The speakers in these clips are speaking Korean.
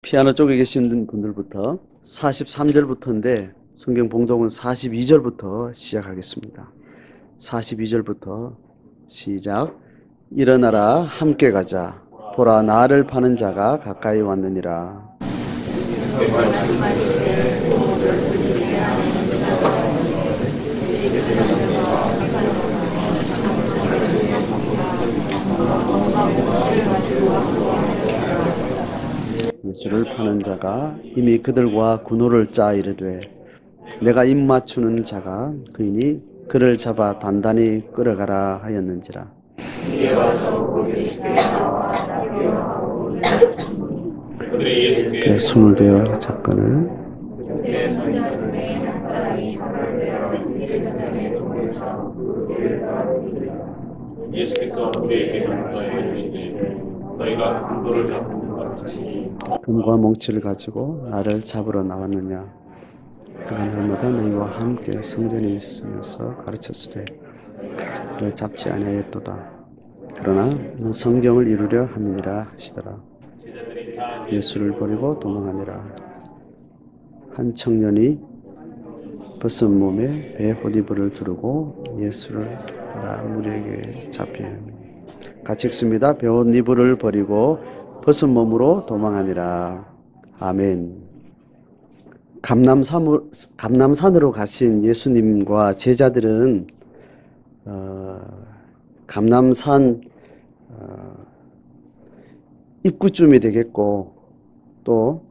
피아노 쪽에 계신 분들부터 43절부터인데 성경 봉독은 42절부터 시작하겠습니다. 42절부터 시작. 일어나라 함께 가자. 보라 나를 파는 자가 가까이 왔느니라. 예수를 파는 자가 이미 그들과 군호를 짜 이르되 내가 입 맞추는 자가 그이니 그를 잡아 단단히 끌어가라 하였는지라. 그 손을 대어 잡건을 예수께서 우리에게 말씀해 주시되 너희가 강도를 잡는 것 같이 금과 몽치를 가지고 나를 잡으러 나왔느냐. 그가 날마다 너희와 함께 성전에 있으면서 가르쳤으되 그를 잡지 아니하였도다. 그러나 는 성경을 이루려 함이니라 하시더라. 예수를 버리고 도망하니라. 한 청년이 벗은 몸에 배 호디브를 두르고 예수를 따라 무리에게 잡히니 같이 읽습니다. 배 호디브를 버리고 벗은 몸으로 도망하니라. 아멘. 감남산으로 가신 예수님과 제자들은 감남산 입구쯤이 되겠고 또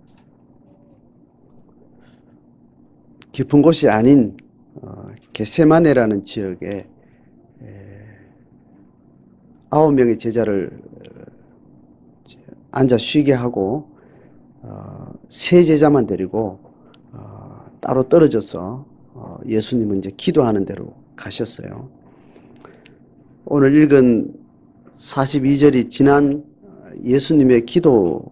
깊은 곳이 아닌 겟세마네라는 지역에 9명의 제자를 앉아 쉬게 하고 세 제자만 데리고 따로 떨어져서 예수님은 이제 기도하는 데로 가셨어요. 오늘 읽은 42절이 지난 예수님의 기도,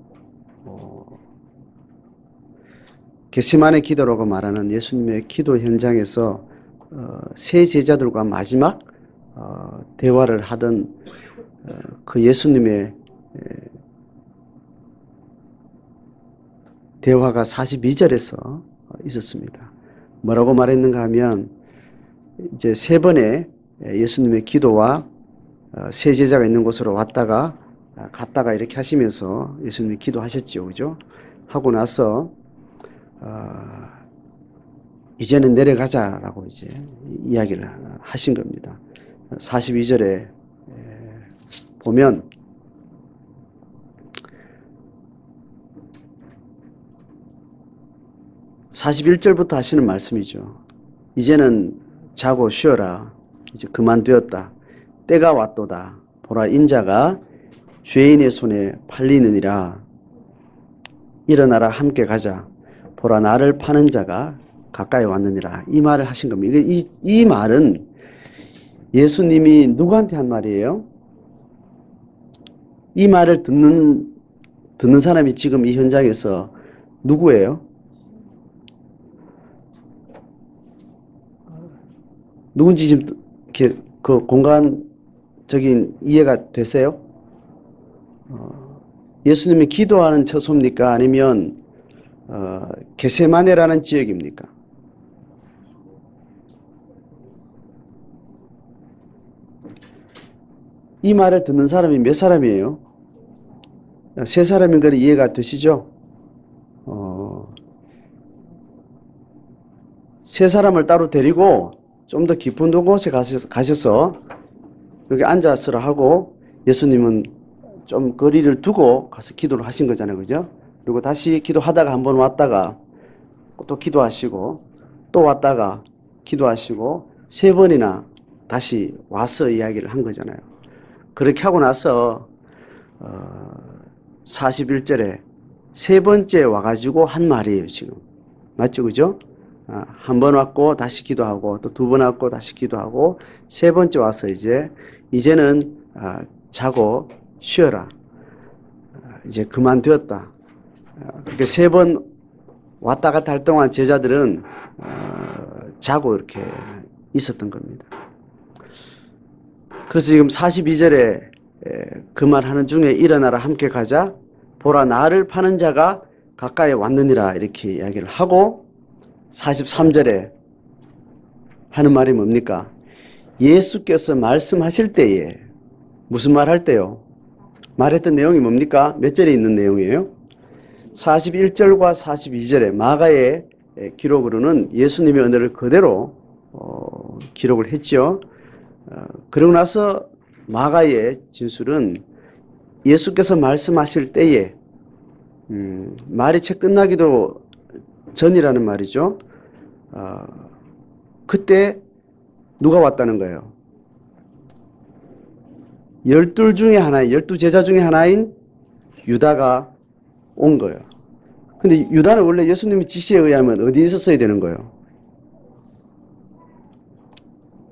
겟세마네 기도라고 말하는 예수님의 기도 현장에서 세 제자들과 마지막 대화를 하던 그 예수님의 대화가 42절에서 있었습니다. 뭐라고 말했는가 하면 이제 세 번의 예수님의 기도와 세 제자가 있는 곳으로 왔다가 갔다가 이렇게 하시면서 예수님이 기도하셨죠. 그죠? 하고 나서 이제는 내려가자라고 이제 이야기를 하신 겁니다. 42절에 보면 (41절부터) 하시는 말씀이죠. 이제는 자고 쉬어라. 이제 그만두었다. 때가 왔도다. 보라 인자가 죄인의 손에 팔리느니라. 일어나라 함께 가자. 보라 나를 파는 자가 가까이 왔느니라. 이 말을 하신 겁니다. 이 말은 예수님이 누구한테 한 말이에요? 이 말을 듣는 사람이 지금 이 현장에서 누구예요? 누군지 지금 이렇게 그 공간적인 이해가 되세요? 예수님이 기도하는 처소입니까? 아니면 겟세마네라는 지역입니까? 이 말을 듣는 사람이 몇 사람이에요? 세 사람인 건 이해가 되시죠? 세 사람을 따로 데리고 좀 더 깊은 곳에 가셔서 여기 앉아서라 하고 예수님은 좀 거리를 두고 가서 기도를 하신 거잖아요. 그죠? 그리고 다시 기도하다가 한번 왔다가 또 기도하시고 또 왔다가 기도하시고 세 번이나 다시 와서 이야기를 한 거잖아요. 그렇게 하고 나서 41절에 세 번째 와가지고 한 말이에요. 지금 맞죠? 그죠? 한 번 왔고 다시 기도하고 또 두 번 왔고 다시 기도하고 세 번째 와서 이제는 자고 쉬어라. 이제 그만두었다. 그렇게 세 번 왔다 갔다 할 동안 제자들은 자고 이렇게 있었던 겁니다. 그래서 지금 42절에 그 말 하는 중에 일어나라 함께 가자. 보라 나를 파는 자가 가까이 왔느니라 이렇게 이야기를 하고 43절에 하는 말이 뭡니까? 예수께서 말씀하실 때에 무슨 말 할 때요? 말했던 내용이 뭡니까? 몇 절에 있는 내용이에요? 41절과 42절에 마가의 기록으로는 예수님의 언어를 그대로 기록을 했죠. 그러고 나서 마가의 진술은 예수께서 말씀하실 때에 말이 채 끝나기도 전이라는 말이죠. 그때 누가 왔다는 거예요? 12 중에 하나인 12제자 중에 하나인 유다가 온 거예요. 근데 유다는 원래 예수님의 지시에 의하면 어디에 있었어야 되는 거예요?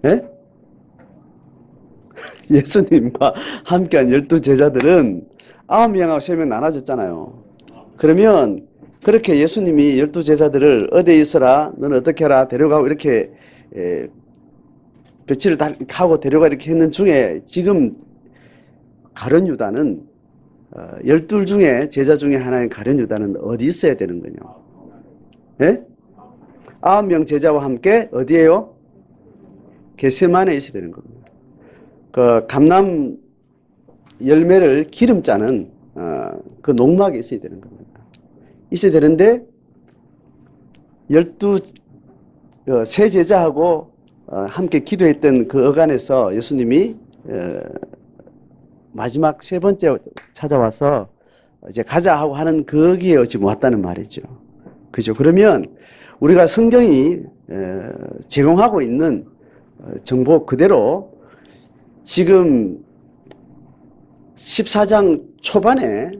예? 예수님과 함께한 12제자들은 9명하고 3명 나눠졌잖아요. 그러면 그렇게 예수님이 12제자들을 어디에 있어라, 너는 어떻게 하라, 데려가고 이렇게 배치를 다 하고 데려가 이렇게 했는 중에 지금 가룟 유다는 12 중에 제자 중에 하나인 가룟 유다는 어디 있어야 되는 거냐? 예? 9명 제자와 함께 어디에요? 겟세마네에 있어야 되는 겁니다. 그 감람 열매를 기름 짜는 그 농막에 있어야 되는 겁니다. 있어야 되는데 12세 제자하고 함께 기도했던 그 어간에서 예수님이 마지막 세 번째 찾아와서 이제 가자 하고 하는 거기에 지금 왔다는 말이죠. 그죠? 그러면 우리가 성경이 제공하고 있는 정보 그대로 지금 14장 초반에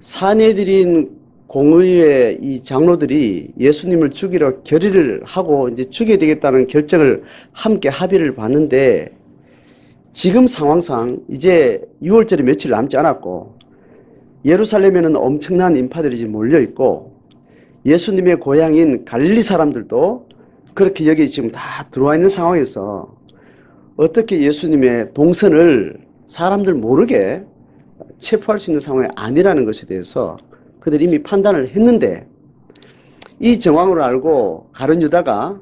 사내들인 공의회 이 장로들이 예수님을 죽이러 결의를 하고 이제 죽여야 되겠다는 결정을 함께 합의를 봤는데 지금 상황상 이제 6월절이 며칠 남지 않았고 예루살렘에는 엄청난 인파들이 지금 몰려 있고 예수님의 고향인 갈릴리 사람들도 그렇게 여기 지금 다 들어와 있는 상황에서 어떻게 예수님의 동선을 사람들 모르게 체포할 수 있는 상황이 아니라는 것에 대해서 그들이 이미 판단을 했는데 이 정황을 알고 가룟 유다가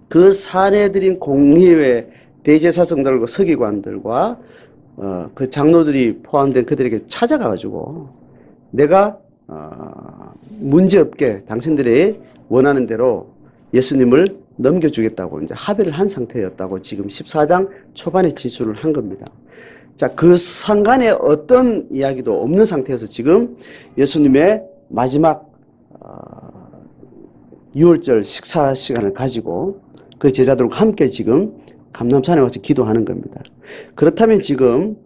그 사내들인 공의회 대제사장들과 서기관들과 그 장로들이 포함된 그들에게 찾아가가지고 내가 문제없게 당신들이 원하는 대로 예수님을 넘겨주겠다고 이제 합의를 한 상태였다고 지금 14장 초반에 진술을 한 겁니다. 자, 그 상간에 어떤 이야기도 없는 상태에서 지금 예수님의 마지막 6월절 식사 시간을 가지고 그 제자들과 함께 지금 감람산에 와서 기도하는 겁니다. 그렇다면 지금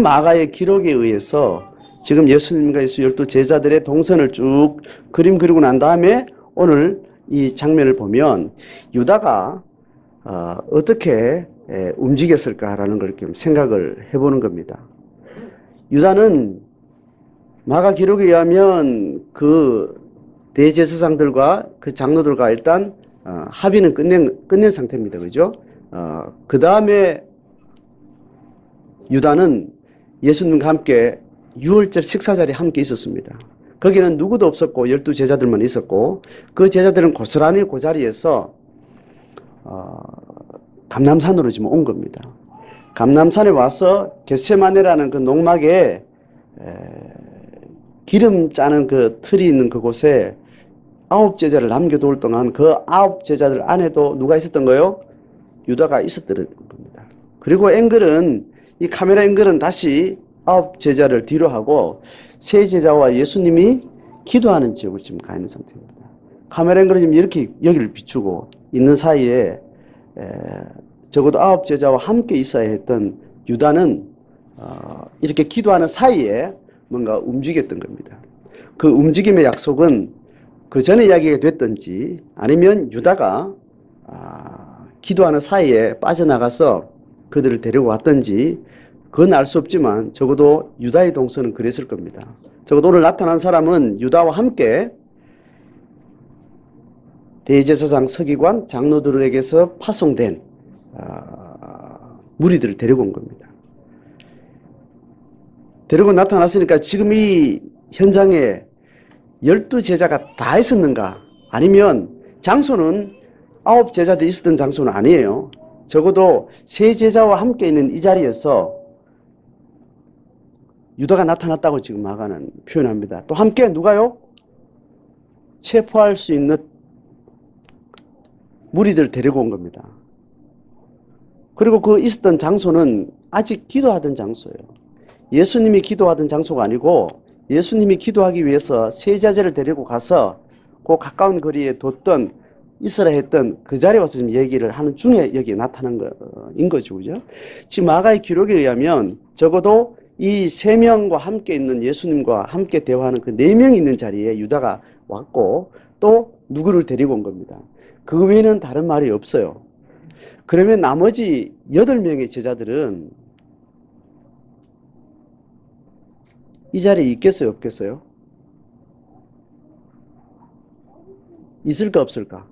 마가의 기록에 의해서 지금 예수님과 예수 12제자들의 동선을 쭉 그림 그리고 난 다음에 오늘 이 장면을 보면 유다가 어떻게 움직였을까라는 걸 좀 생각을 해보는 겁니다. 유다는 마가 기록에 의하면 그 대제사장들과 그 장로들과 일단 합의는 끝낸 상태입니다. 그죠? 그 다음에 유다는 예수님과 함께 6월절 식사 자리에 함께 있었습니다. 거기는 누구도 없었고 12제자들만 있었고 그 제자들은 고스란히 그 자리에서 감람산으로 지금 온 겁니다. 감람산에 와서 겟세마네라는 그 농막에 기름 짜는 그 틀이 있는 그곳에 9제자를 남겨둘 동안 그 9제자들 안에도 누가 있었던 거예요? 유다가 있었던 겁니다. 그리고 이 카메라 앵글은 다시 9제자를 뒤로 하고 세 제자와 예수님이 기도하는 지역을 지금 가 있는 상태입니다. 카메라 앵글은 지금 이렇게 여기를 비추고 있는 사이에 적어도 9제자와 함께 있어야 했던 유다는 이렇게 기도하는 사이에 뭔가 움직였던 겁니다. 그 움직임의 약속은 그 전에 이야기가 됐든지 아니면 유다가 기도하는 사이에 빠져나가서 그들을 데리고 왔든지 그건 알 수 없지만 적어도 유다의 동선은 그랬을 겁니다. 적어도 오늘 나타난 사람은 유다와 함께 대제사장 서기관 장로들에게서 파송된 무리들을 데리고 온 겁니다. 데리고 나타났으니까 지금 이 현장에 12제자가 다 있었는가? 아니면 장소는 9제자들이 있었던 장소는 아니에요. 적어도 3제자와 함께 있는 이 자리에서 유다가 나타났다고 지금 마가는 표현합니다. 또 함께 누가요? 체포할 수 있는 무리들 데리고 온 겁니다. 그리고 그 있었던 장소는 아직 기도하던 장소예요. 예수님이 기도하던 장소가 아니고 예수님이 기도하기 위해서 세자제를 데리고 가서 그 가까운 거리에 뒀던 있으라 했던 그 자리에 와서 지금 얘기를 하는 중에 여기 나타난 거인 거죠. 그죠? 지금 마가의 기록에 의하면 적어도 이 3명과 함께 있는 예수님과 함께 대화하는 그 4명이 있는 자리에 유다가 왔고 또 누구를 데리고 온 겁니다. 그 외에는 다른 말이 없어요. 그러면 나머지 8명의 제자들은 이 자리에 있겠어요? 없겠어요? 있을까 없을까?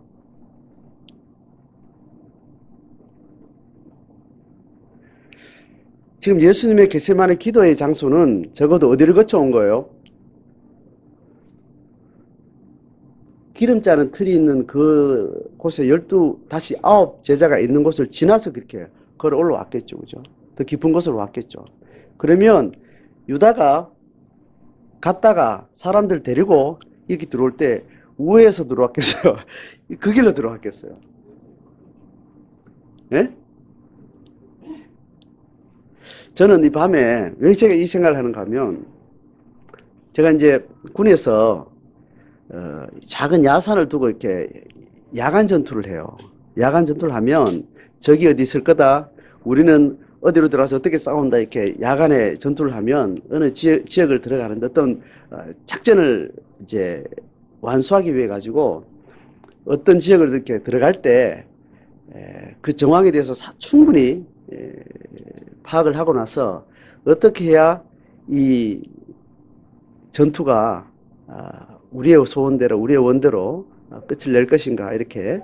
지금 예수님의 겟세마네 기도의 장소는 적어도 어디를 거쳐 온 거예요? 기름 자는 틀이 있는 그 곳에 12, 9 제자가 있는 곳을 지나서 그렇게 걸어 올라왔겠죠. 그죠? 더 깊은 곳으로 왔겠죠. 그러면 유다가 갔다가 사람들 데리고 이렇게 들어올 때 우회해서 들어왔겠어요? 그 길로 들어왔겠어요? 예? 저는 이 밤에 왜 제가 이 생각을 하는가 하면 제가 이제 군에서 작은 야산을 두고 이렇게 야간 전투를 해요. 야간 전투를 하면 적이 어디 있을 거다. 우리는 어디로 들어가서 어떻게 싸운다. 이렇게 야간에 전투를 하면 어느 지역을 들어가는데 어떤 작전을 이제 완수하기 위해 가지고 어떤 지역을 이렇게 들어갈 때 그 정황에 대해서 충분히 파악을 하고 나서 어떻게 해야 이 전투가 우리의 소원대로 우리의 원대로 끝을 낼 것인가 이렇게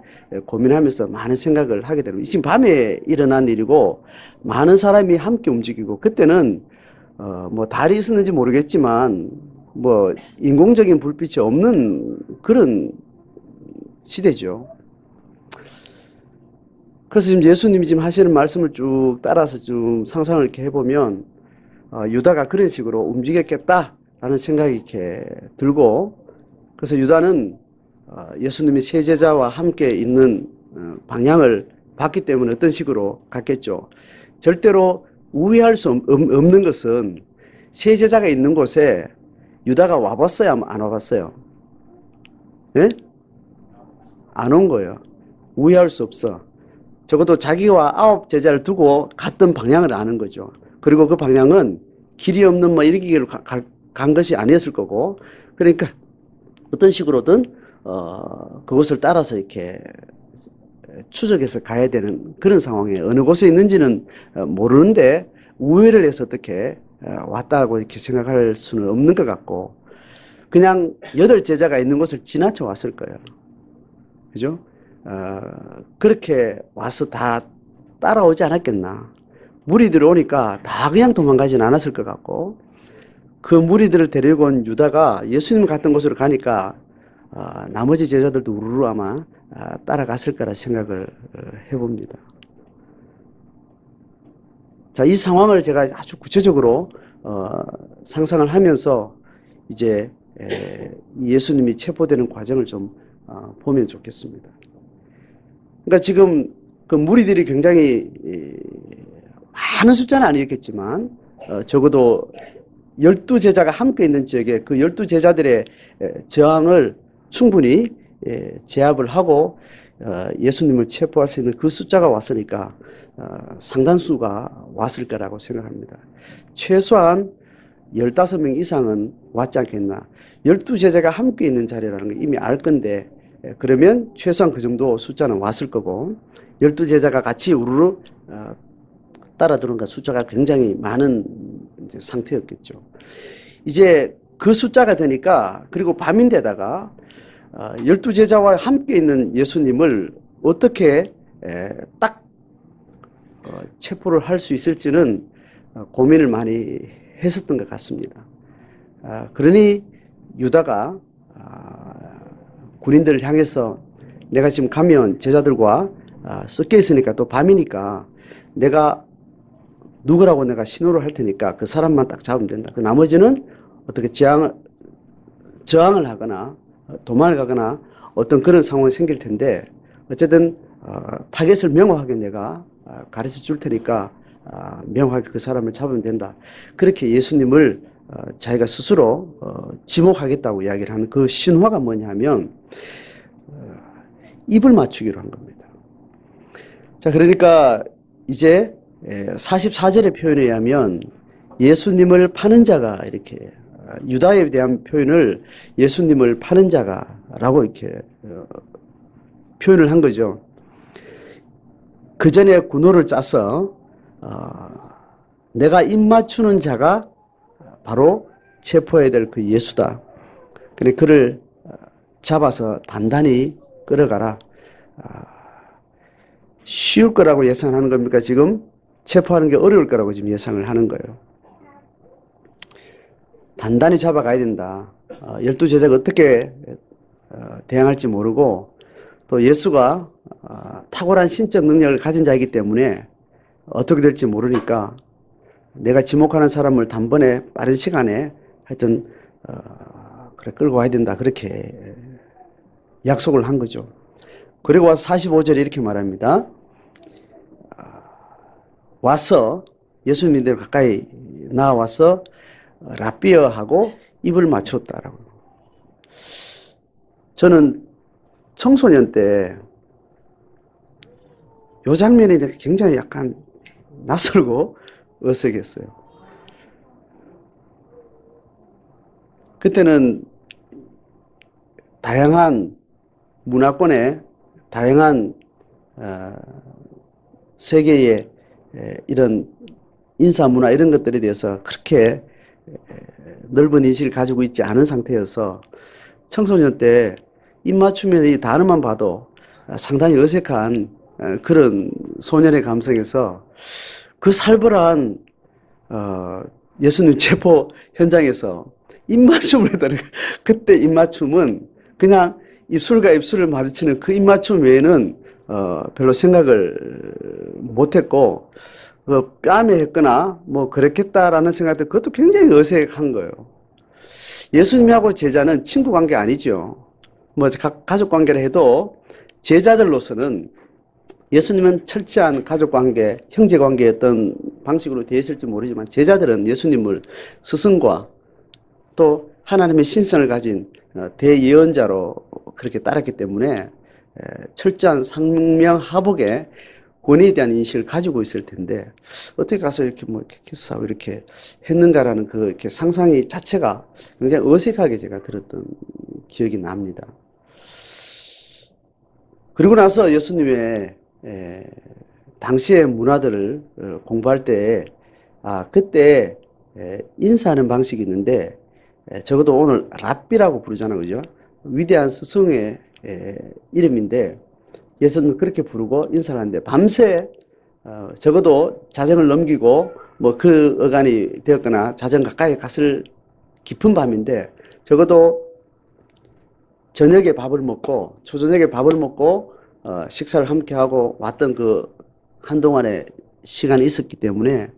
고민하면서 많은 생각을 하게 되는 지금 밤에 일어난 일이고 많은 사람이 함께 움직이고 그때는 뭐 달이 있었는지 모르겠지만 뭐 인공적인 불빛이 없는 그런 시대죠. 그래서 지금 예수님이 지금 하시는 말씀을 쭉 따라서 좀 상상을 이렇게 해보면 유다가 그런 식으로 움직였겠다라는 생각이 이렇게 들고 그래서 유다는 예수님이 세 제자와 함께 있는 방향을 봤기 때문에 어떤 식으로 갔겠죠. 절대로 우회할 수 없는 것은 세 제자가 있는 곳에 유다가 와봤어요? 안 와봤어요? 예? 안 온 거예요. 우회할 수 없어. 적어도 자기와 9 제자를 두고 갔던 방향을 아는 거죠. 그리고 그 방향은 길이 없는 뭐 이런 길로 간 것이 아니었을 거고 그러니까 어떤 식으로든 그것을 따라서 이렇게 추적해서 가야 되는 그런 상황에 어느 곳에 있는지는 모르는데 우회를 해서 어떻게 왔다고 이렇게 생각할 수는 없는 것 같고 그냥 8 제자가 있는 곳을 지나쳐 왔을 거예요. 그죠? 그렇게 와서 다 따라오지 않았겠나. 무리들이 오니까 다 그냥 도망가진 않았을 것 같고 그 무리들을 데리고 온 유다가 예수님 갔던 곳으로 가니까 나머지 제자들도 우르르 아마 따라갔을 거라 생각을 해봅니다. 자, 이 상황을 제가 아주 구체적으로 상상을 하면서 이제 예수님이 체포되는 과정을 좀 보면 좋겠습니다. 그러니까 지금 그 무리들이 굉장히 많은 숫자는 아니었겠지만 적어도 12제자가 함께 있는 지역에 그 12제자들의 저항을 충분히 제압을 하고 예수님을 체포할 수 있는 그 숫자가 왔으니까 상당수가 왔을 거라고 생각합니다. 최소한 15명 이상은 왔지 않겠나. 12제자가 함께 있는 자리라는 걸 이미 알 건데 그러면 최소한 그 정도 숫자는 왔을 거고 12제자가 같이 우르르 따라 들어온 숫자가 굉장히 많은 이제 상태였겠죠. 이제 그 숫자가 되니까 그리고 밤인데다가 12제자와 함께 있는 예수님을 어떻게 딱 체포를 할 수 있을지는 고민을 많이 했었던 것 같습니다. 그러니 유다가 군인들을 향해서 내가 지금 가면 제자들과 섞여 있으니까 또 밤이니까 내가 누구라고 내가 신호를 할 테니까 그 사람만 딱 잡으면 된다. 그 나머지는 어떻게 저항을 하거나 도망을 가거나 어떤 그런 상황이 생길 텐데 어쨌든 타겟을 명확하게 내가 가르쳐 줄 테니까 명확하게 그 사람을 잡으면 된다. 그렇게 예수님을 자기가 스스로 지목하겠다고 이야기를 하는 그 신화가 뭐냐면 입을 맞추기로 한 겁니다. 자, 그러니까 이제 44절의 표현에 의하면 예수님을 파는 자가 이렇게 유다에 대한 표현을 예수님을 파는 자가라고 이렇게 표현을 한 거죠. 그 전에 군호를 짜서 내가 입 맞추는 자가 바로 체포해야 될 그 예수다. 그래 그를 잡아서 단단히 끌어가라. 쉬울 거라고 예상하는 겁니까? 지금 체포하는 게 어려울 거라고 지금 예상을 하는 거예요. 단단히 잡아가야 된다. 12제자가 어떻게 대항할지 모르고 또 예수가 탁월한 신적 능력을 가진 자이기 때문에 어떻게 될지 모르니까 내가 지목하는 사람을 단번에 빠른 시간에 하여튼 그래 끌고 가야 된다. 그렇게 약속을 한 거죠. 그리고 와서 45절에 이렇게 말합니다. 와서 예수님들 가까이 나와서 라삐어하고 입을 맞췄다라고. 저는 청소년 때 이 장면이 굉장히 약간 낯설고 어색했어요. 그때는 다양한 문화권의 다양한 세계의 이런 인사 문화 이런 것들에 대해서 그렇게 넓은 인식을 가지고 있지 않은 상태여서 청소년 때 입맞춤의 이 단어만 봐도 상당히 어색한 그런 소년의 감성에서 그 살벌한 예수님 체포 현장에서 입맞춤을 했다는 그때 입맞춤은 그냥 입술과 입술을 마주치는 그 입맞춤 외에는 별로 생각을 못했고 뺨에 했거나 뭐 그랬겠다라는 생각도 그것도 굉장히 어색한 거예요. 예수님하고 제자는 친구 관계 아니죠. 뭐 가족 관계를 해도 제자들로서는 예수님은 철저한 가족 관계, 형제 관계였던 방식으로 되어 있을지 모르지만 제자들은 예수님을 스승과 또 하나님의 신성을 가진 대예언자로 그렇게 따랐기 때문에 철저한 상명하복의 권위에 대한 인식을 가지고 있을 텐데 어떻게 가서 이렇게 뭐 이렇게 키스하고 이렇게 했는가라는 그 이렇게 상상이 자체가 굉장히 어색하게 제가 들었던 기억이 납니다. 그리고 나서 예수님의 당시의 문화들을 공부할 때 그때 인사하는 방식이 있는데 적어도 오늘 랍비라고 부르잖아요. 그죠? 위대한 스승의 이름인데 예수님은 그렇게 부르고 인사를 하는데 밤새 적어도 자정을 넘기고 뭐 그 어간이 되었거나 자정 가까이 갔을 깊은 밤인데 적어도 저녁에 밥을 먹고 초저녁에 밥을 먹고 식사를 함께 하고 왔던 그 한동안의 시간이 있었기 때문에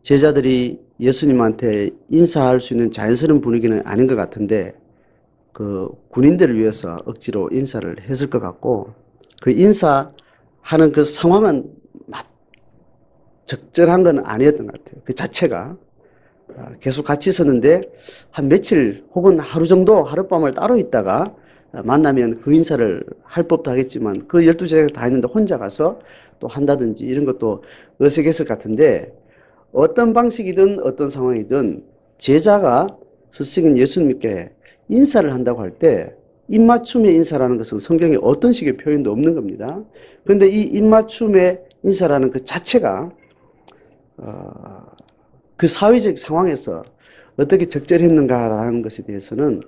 제자들이 예수님한테 인사할 수 있는 자연스러운 분위기는 아닌 것 같은데 그 군인들을 위해서 억지로 인사를 했을 것 같고 그 인사하는 그 상황은 적절한 건 아니었던 것 같아요. 그 자체가 계속 같이 있었는데 한 며칠 혹은 하루 정도 하룻밤을 따로 있다가 만나면 그 인사를 할 법도 하겠지만 그 12제자가 다 있는데 혼자 가서 또 한다든지 이런 것도 어색했을 것 같은데 어떤 방식이든 어떤 상황이든 제자가 스승인 예수님께 인사를 한다고 할 때 입맞춤의 인사라는 것은 성경에 어떤 식의 표현도 없는 겁니다. 그런데 이 입맞춤의 인사라는 그 자체가 그 사회적 상황에서 어떻게 적절했는가라는 것에 대해서는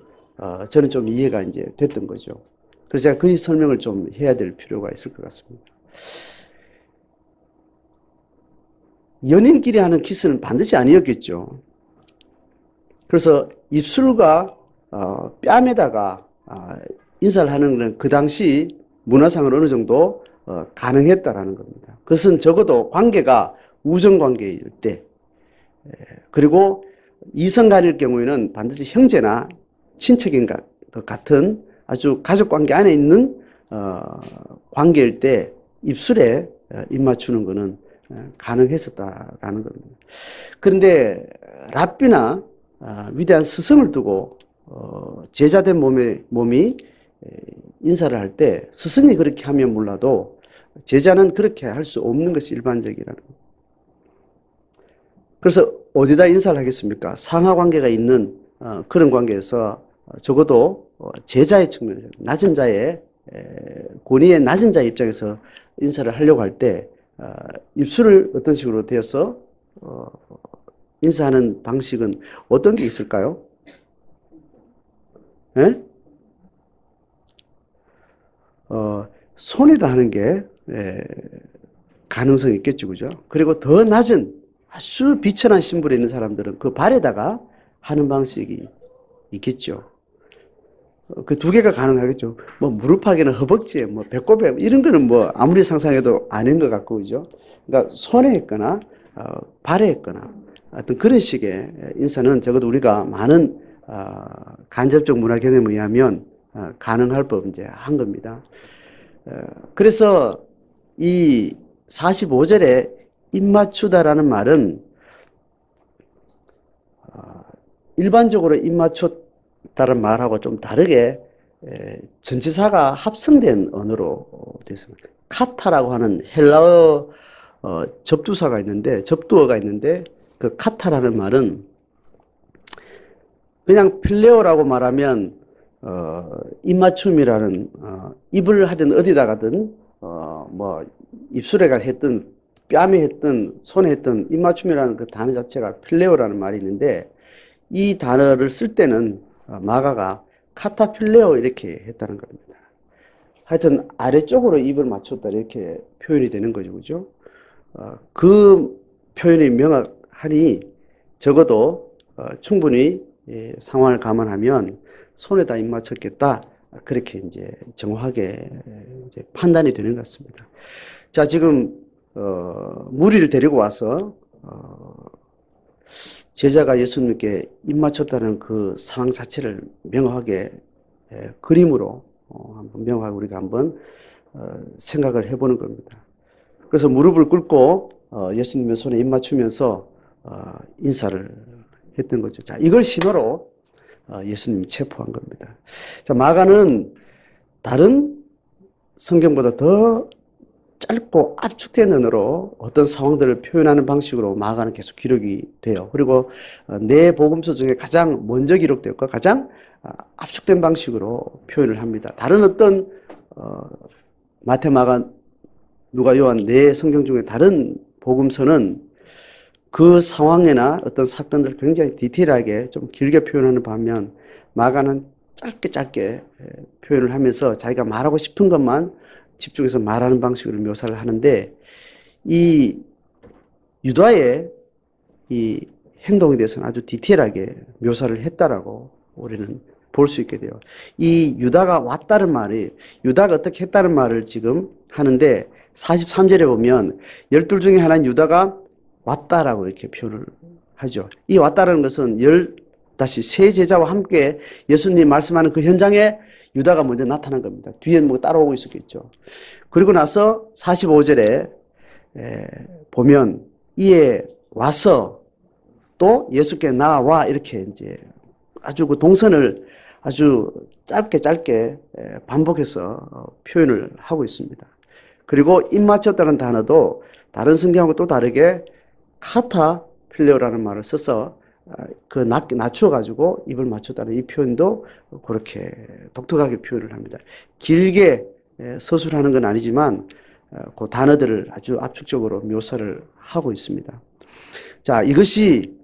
저는 좀 이해가 이제 됐던 거죠. 그래서 제가 그 설명을 좀 해야 될 필요가 있을 것 같습니다. 연인끼리 하는 키스는 반드시 아니었겠죠. 그래서 입술과 뺨에다가 인사를 하는 것은 그 당시 문화상으로 어느 정도 가능했다라는 겁니다. 그것은 적어도 관계가 우정관계일 때, 그리고 이성 간일 경우에는 반드시 형제나 친척인 것 같은 아주 가족관계 안에 있는 관계일 때 입술에 입 맞추는 것은 가능했었다라는 겁니다. 그런데 랍비나 위대한 스승을 두고 제자된 몸이 인사를 할 때 스승이 그렇게 하면 몰라도 제자는 그렇게 할 수 없는 것이 일반적이라는 거예요. 그래서 어디다 인사를 하겠습니까? 상하 관계가 있는 그런 관계에서 적어도 제자의 측면에서 낮은 자의 권위의 낮은 자의 입장에서 인사를 하려고 할 때 입술을 어떤 식으로 대어서 인사하는 방식은 어떤 게 있을까요? 예? 손에다 하는 게 가능성이 있겠죠, 그죠? 그리고 더 낮은 아주 비천한 신분에 있는 사람들은 그 발에다가 하는 방식이 있겠죠. 그 두 개가 가능하겠죠. 뭐 무릎하기는 허벅지에, 뭐 배꼽에 이런 거는 뭐 아무리 상상해도 아닌 것 같고, 그죠? 그러니까 손에 했거나 발에 했거나 어떤 그런 식의 인사는 적어도 우리가 많은 간접적 문화 경험에 의하면 가능할 법 이제 한 겁니다. 그래서 이 45절에 입 맞추다라는 말은 일반적으로 입 맞췄다는 말하고 좀 다르게 전치사가 합성된 언어로 되어 있습니다. 카타라고 하는 헬라어 접두어가 있는데 그 카타라는 말은 그냥 필레오라고 말하면 입맞춤이라는 입을 하든 어디다가든 뭐 입술에 했든 뺨에 했든 손에 했든 입맞춤이라는 그 단어 자체가 필레오라는 말이 있는데 이 단어를 쓸 때는 마가가 카타필레오 이렇게 했다는 겁니다. 하여튼 아래쪽으로 입을 맞췄다 이렇게 표현이 되는 거죠, 그죠? 그 표현이 명확하니 적어도 충분히 상황을 감안하면 손에다 입 맞췄겠다 그렇게 이제 정확하게 이제 판단이 되는 것 같습니다. 자, 지금 무리를 데리고 와서 제자가 예수님께 입 맞췄다는 그 상황 자체를 명확하게 그림으로 한번 명확하게 우리가 한번 생각을 해보는 겁니다. 그래서 무릎을 꿇고 예수님의 손에 입 맞추면서 인사를 했던 거죠. 자, 이걸 신호로 예수님이 체포한 겁니다. 자, 마가는 다른 성경보다 더 짧고 압축된 언어로 어떤 상황들을 표현하는 방식으로 마가는 계속 기록이 돼요. 그리고 네 복음서 중에 가장 먼저 기록되었고 가장 압축된 방식으로 표현을 합니다. 다른 어떤 마태, 마가, 누가, 요한 네 성경 중에 다른 복음서는 그 상황이나 어떤 사건들을 굉장히 디테일하게 좀 길게 표현하는 반면 마가는 짧게 표현을 하면서 자기가 말하고 싶은 것만 집중해서 말하는 방식으로 묘사를 하는데 이 유다의 이 행동에 대해서는 아주 디테일하게 묘사를 했다라고 우리는 볼 수 있게 돼요. 이 유다가 왔다는 말이 유다가 어떻게 했다는 말을 지금 하는데 43절에 보면 12 중에 하나인 유다가 왔다라고 이렇게 표현을 하죠. 이 왔다라는 것은 세 제자와 함께 예수님 말씀하는 그 현장에 유다가 먼저 나타난 겁니다. 뒤엔 뭐 따라오고 있었겠죠. 그리고 나서 45절에 보면 이에 와서 또 예수께 나와 이렇게 이제 아주 그 동선을 아주 짧게 반복해서 표현을 하고 있습니다. 그리고 입 맞췄다는 단어도 다른 성경하고 또 다르게 카타 필레오라는 말을 써서 그 낮춰가지고 입을 맞췄다는 이 표현도 그렇게 독특하게 표현을 합니다. 길게 서술하는 건 아니지만 그 단어들을 아주 압축적으로 묘사를 하고 있습니다. 자, 이것이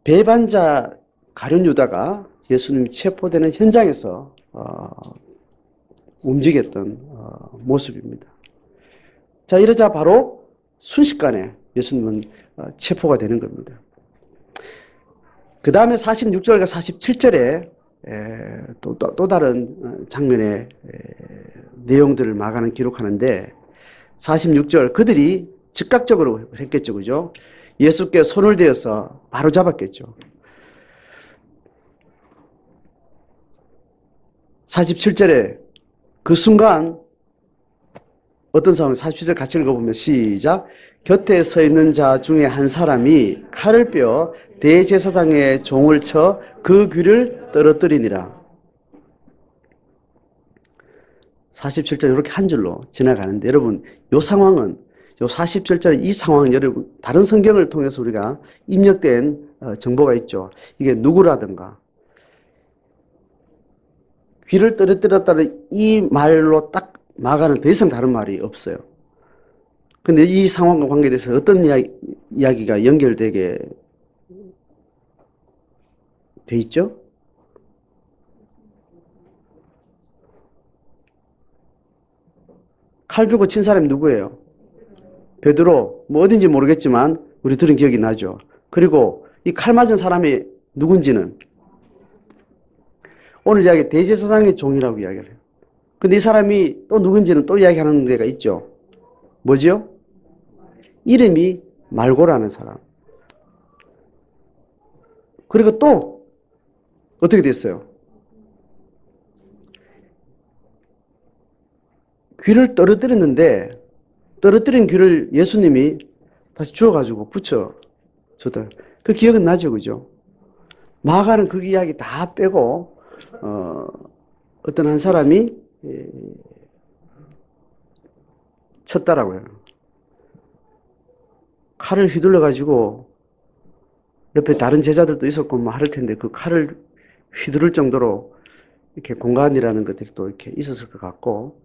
배반자 가룟 유다가 예수님이 체포되는 현장에서 움직였던 모습입니다. 자, 이러자 바로 순식간에 예수님은 체포가 되는 겁니다. 그 다음에 46절과 47절에 또 다른 장면의 내용들을 마가는 기록하는데 46절 그들이 즉각적으로 했겠죠. 그죠? 예수께 손을 대어서 바로 잡았겠죠. 47절에 그 순간 어떤 상황, 47절 같이 읽어보면 시작. 곁에 서 있는 자 중에 한 사람이 칼을 빼어 대제사장의 종을 쳐 그 귀를 떨어뜨리니라. 47절 이렇게 한 줄로 지나가는데 여러분 이 상황은 요 47절 이 상황은 여러분 다른 성경을 통해서 우리가 입력된 정보가 있죠. 이게 누구라든가 귀를 떨어뜨렸다는 이 말로 딱 마가는 더 이상 다른 말이 없어요. 근데 이 상황과 관계돼서 어떤 이야기가 연결되게 돼 있죠? 칼 들고 친 사람이 누구예요? 베드로. 뭐 어딘지 모르겠지만 우리 들은 기억이 나죠. 그리고 이 칼 맞은 사람이 누군지는 오늘 이야기 대제사장의 종이라고 이야기를 해요. 근데 이 사람이 또 누군지는 또 이야기하는 데가 있죠. 뭐지요? 이름이 말고라는 사람. 그리고 또 어떻게 됐어요? 귀를 떨어뜨렸는데 떨어뜨린 귀를 예수님이 다시 주워가지고 붙여줬다. 그 기억은 나죠, 그죠? 마가는 그 이야기 다 빼고 어떤 한 사람이 쳤다라고요. 칼을 휘둘러가지고 옆에 다른 제자들도 있었고 뭐 할 텐데 그 칼을 휘두를 정도로 이렇게 공간이라는 것들이 또 이렇게 있었을 것 같고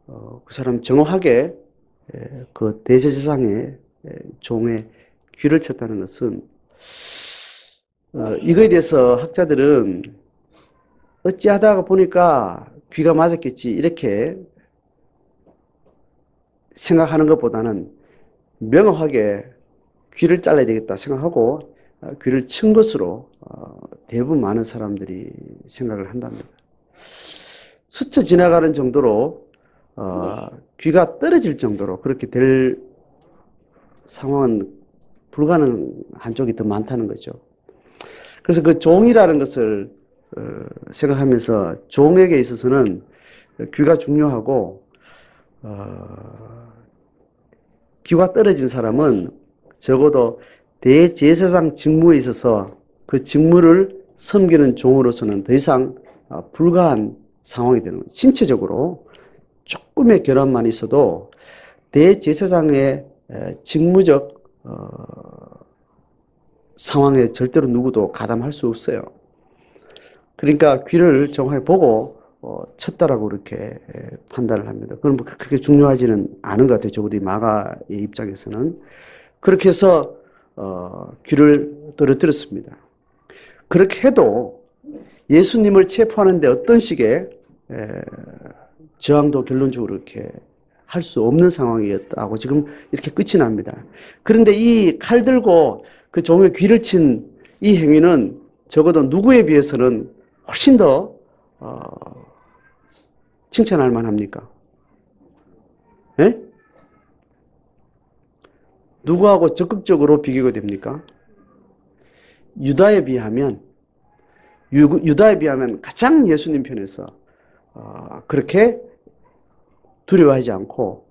그 사람 정확하게 그 대제사장의 종의 귀를 쳤다는 것은 이거에 대해서 학자들은 어찌하다가 보니까 귀가 맞았겠지 이렇게 생각하는 것보다는 명확하게 귀를 잘라야 되겠다 생각하고 귀를 친 것으로 대부분 많은 사람들이 생각을 한답니다. 스쳐 지나가는 정도로 귀가 떨어질 정도로 그렇게 될 상황은 불가능한 쪽이 더 많다는 거죠. 그래서 그 종이라는 것을 생각하면서 종에게 있어서는 귀가 중요하고 귀가 떨어진 사람은 적어도 대제사장 직무에 있어서 그 직무를 섬기는 종으로서는 더 이상 불가한 상황이 되는 거예요. 신체적으로 조금의 결함만 있어도 대제사장의 직무적 상황에 절대로 누구도 가담할 수 없어요. 그러니까 귀를 정확히 보고 쳤다라고 이렇게 판단을 합니다. 그건 뭐 그렇게 중요하지는 않은 것 같아요. 적어도 이 마가의 입장에서는. 그렇게 해서 귀를 떨어뜨렸습니다. 그렇게 해도 예수님을 체포하는데 어떤 식의 저항도 결론적으로 이렇게 할 수 없는 상황이었다고 지금 이렇게 끝이 납니다. 그런데 이 칼 들고 그 종의 귀를 친 이 행위는 적어도 누구에 비해서는 훨씬 더 칭찬할 만합니까? 예? 누구하고 적극적으로 비교가 됩니까? 유다에 비하면 가장 예수님 편에서 그렇게 두려워하지 않고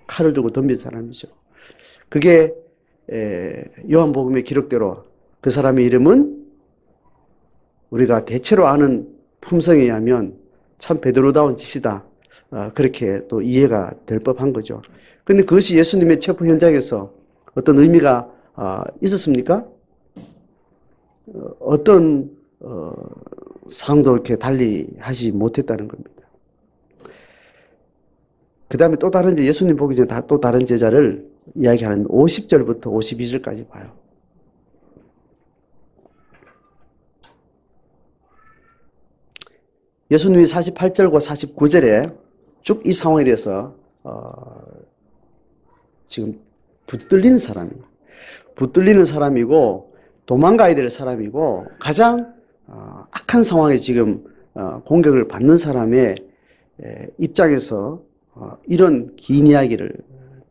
칼을 들고 덤빈 사람이죠. 그게 요한복음의 기록대로 그 사람의 이름은 우리가 대체로 아는 품성에 의하면 참 베드로다운 짓이다. 그렇게 또 이해가 될 법한 거죠. 그런데 그것이 예수님의 체포 현장에서 어떤 의미가 있었습니까? 어떤 상황도 이렇게 달리 하지 못했다는 겁니다. 그 다음에 또 다른 예수님 보기 전에 또 다른 제자를 이야기하는 50절부터 52절까지 봐요. 예수님이 48절과 49절에 쭉 이 상황에 대해서 지금 붙들리는 사람이고 또 도망가야 될 사람이고 가장 악한 상황에 지금 공격을 받는 사람의 입장에서 이런 긴 이야기를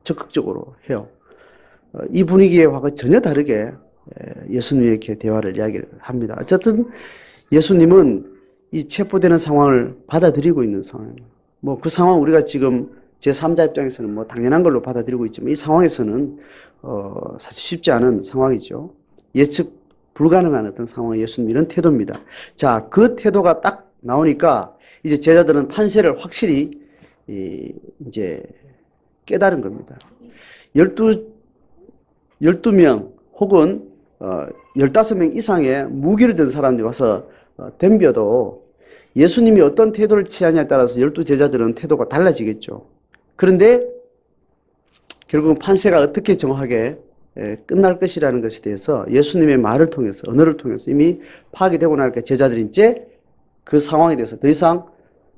적극적으로 해요. 이 분위기와 전혀 다르게 예수님이 이렇게 대화를 이야기를 합니다. 어쨌든 예수님은 이 체포되는 상황을 받아들이고 있는 상황이에요. 뭐 그 상황 우리가 지금 제3자 입장에서는 뭐 당연한 걸로 받아들이고 있지만 이 상황에서는 사실 쉽지 않은 상황이죠. 예측 불가능한 어떤 상황의 예수님 이런 태도입니다. 자, 그 태도가 딱 나오니까 이제 제자들은 판세를 확실히 이제 깨달은 겁니다. 12명 혹은 15명 이상의 무기를 든 사람들이 와서 덤벼도 예수님이 어떤 태도를 취하냐에 따라서 12제자들은 태도가 달라지겠죠. 그런데 결국은 판세가 어떻게 정확하게 끝날 것이라는 것에 대해서 예수님의 말을 통해서, 언어를 통해서 이미 파악이 되고 나니까 제자들이 이제 그 상황에 대해서 더 이상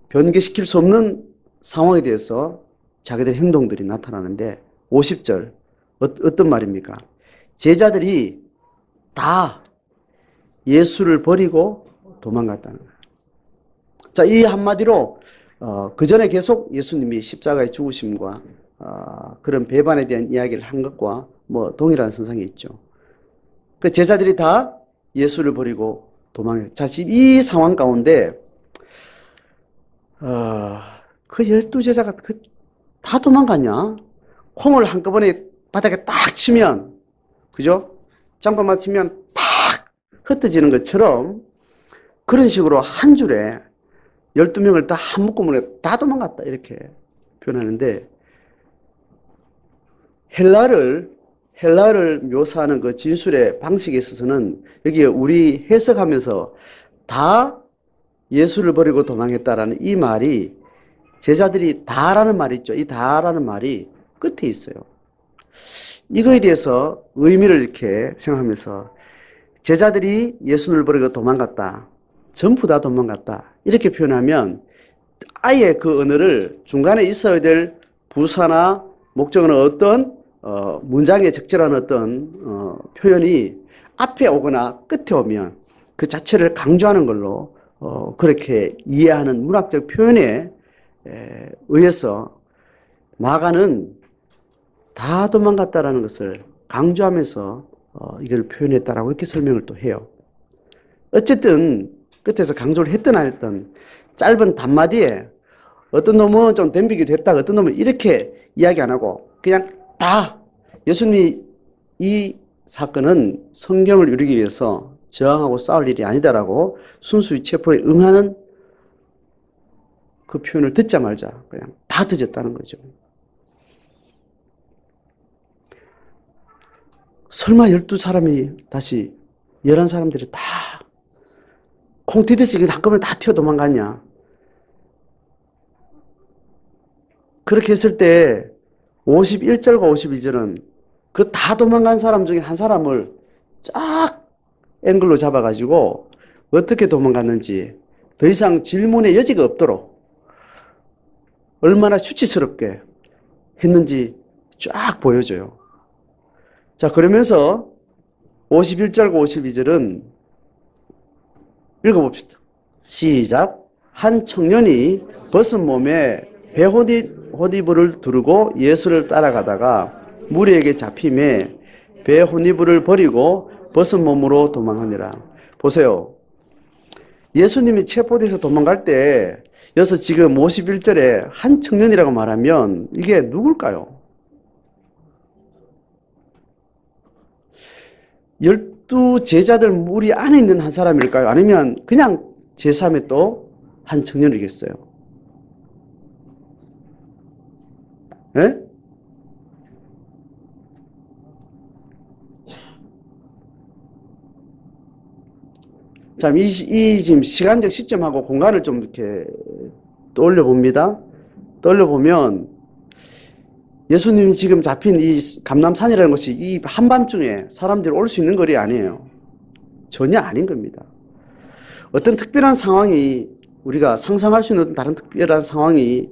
변개시킬 수 없는 상황에 대해서 자기들의 행동들이 나타나는데 50절 어떤 말입니까? 제자들이 다 예수를 버리고 도망갔다는 거예요. 자, 이 한마디로 그 전에 계속 예수님이 십자가의 죽으심과 그런 배반에 대한 이야기를 한 것과 뭐 동일한 선상에 있죠. 그 제자들이 다 예수를 버리고 도망해요. 자, 지금 이 상황 가운데 그 12제자가 다 도망갔냐? 콩을 한꺼번에 바닥에 딱 치면, 그죠? 장판만 치면 팍 흩어지는 것처럼 그런 식으로 한 줄에 12명을 다 한 묶음으로 다 도망갔다 이렇게 표현하는데 헬라를 묘사하는 그 진술의 방식에 있어서는 여기에 우리 해석하면서 다 예수를 버리고 도망했다라는 이 말이 제자들이 다라는 말이 있죠. 이 다라는 말이 끝에 있어요. 이거에 대해서 의미를 이렇게 생각하면서 제자들이 예수를 버리고 도망갔다. 전부 다 도망갔다. 이렇게 표현하면 아예 그 언어를 중간에 있어야 될 부사나 목적어는 어떤 문장에 적절한 어떤 표현이 앞에 오거나 끝에 오면 그 자체를 강조하는 걸로 그렇게 이해하는 문학적 표현에 의해서 마가는 다 도망갔다라는 것을 강조하면서 이걸 표현했다라고 이렇게 설명을 또 해요. 어쨌든 끝에서 강조를 했든 안 했든 짧은 단마디에 어떤 놈은 좀 덤비기도 했다가 어떤 놈은 이렇게 이야기 안 하고 그냥 다 예수님이 이 사건은 성경을 이루기 위해서 저항하고 싸울 일이 아니다라고 순수히 체포에 응하는 그 표현을 듣자마자 그냥 다 듣었다는 거죠. 설마 12사람이 다시 11사람들이 다 콩 튀듯이 한꺼번에 다 튀어 도망갔냐? 그렇게 했을 때 51절과 52절은 그 다 도망간 사람 중에 한 사람을 쫙 앵글로 잡아가지고 어떻게 도망갔는지 더 이상 질문의 여지가 없도록 얼마나 수치스럽게 했는지 쫙 보여줘요. 자, 그러면서 51절과 52절은 읽어봅시다. 시작. 한 청년이 벗은 몸에 배호니불을 두르고 예수를 따라가다가 무리에게 잡힘에 배호니불을 버리고 벗은 몸으로 도망하니라. 보세요. 예수님이 체포돼서 도망갈 때 여기서 지금 51절에 한 청년이라고 말하면 이게 누굴까요? 12제자들 무리 안에 있는 한 사람일까요? 아니면 그냥 제3의 또 한 청년이겠어요? 예? 자, 이 지금 시간적 시점하고 공간을 좀 이렇게 떠올려 봅니다. 떠올려 보면 예수님이 지금 잡힌 이 감람산이라는 것이 이 한밤중에 사람들이 올 수 있는 거리 아니에요. 전혀 아닌 겁니다. 어떤 특별한 상황이 우리가 상상할 수 있는 다른 특별한 상황이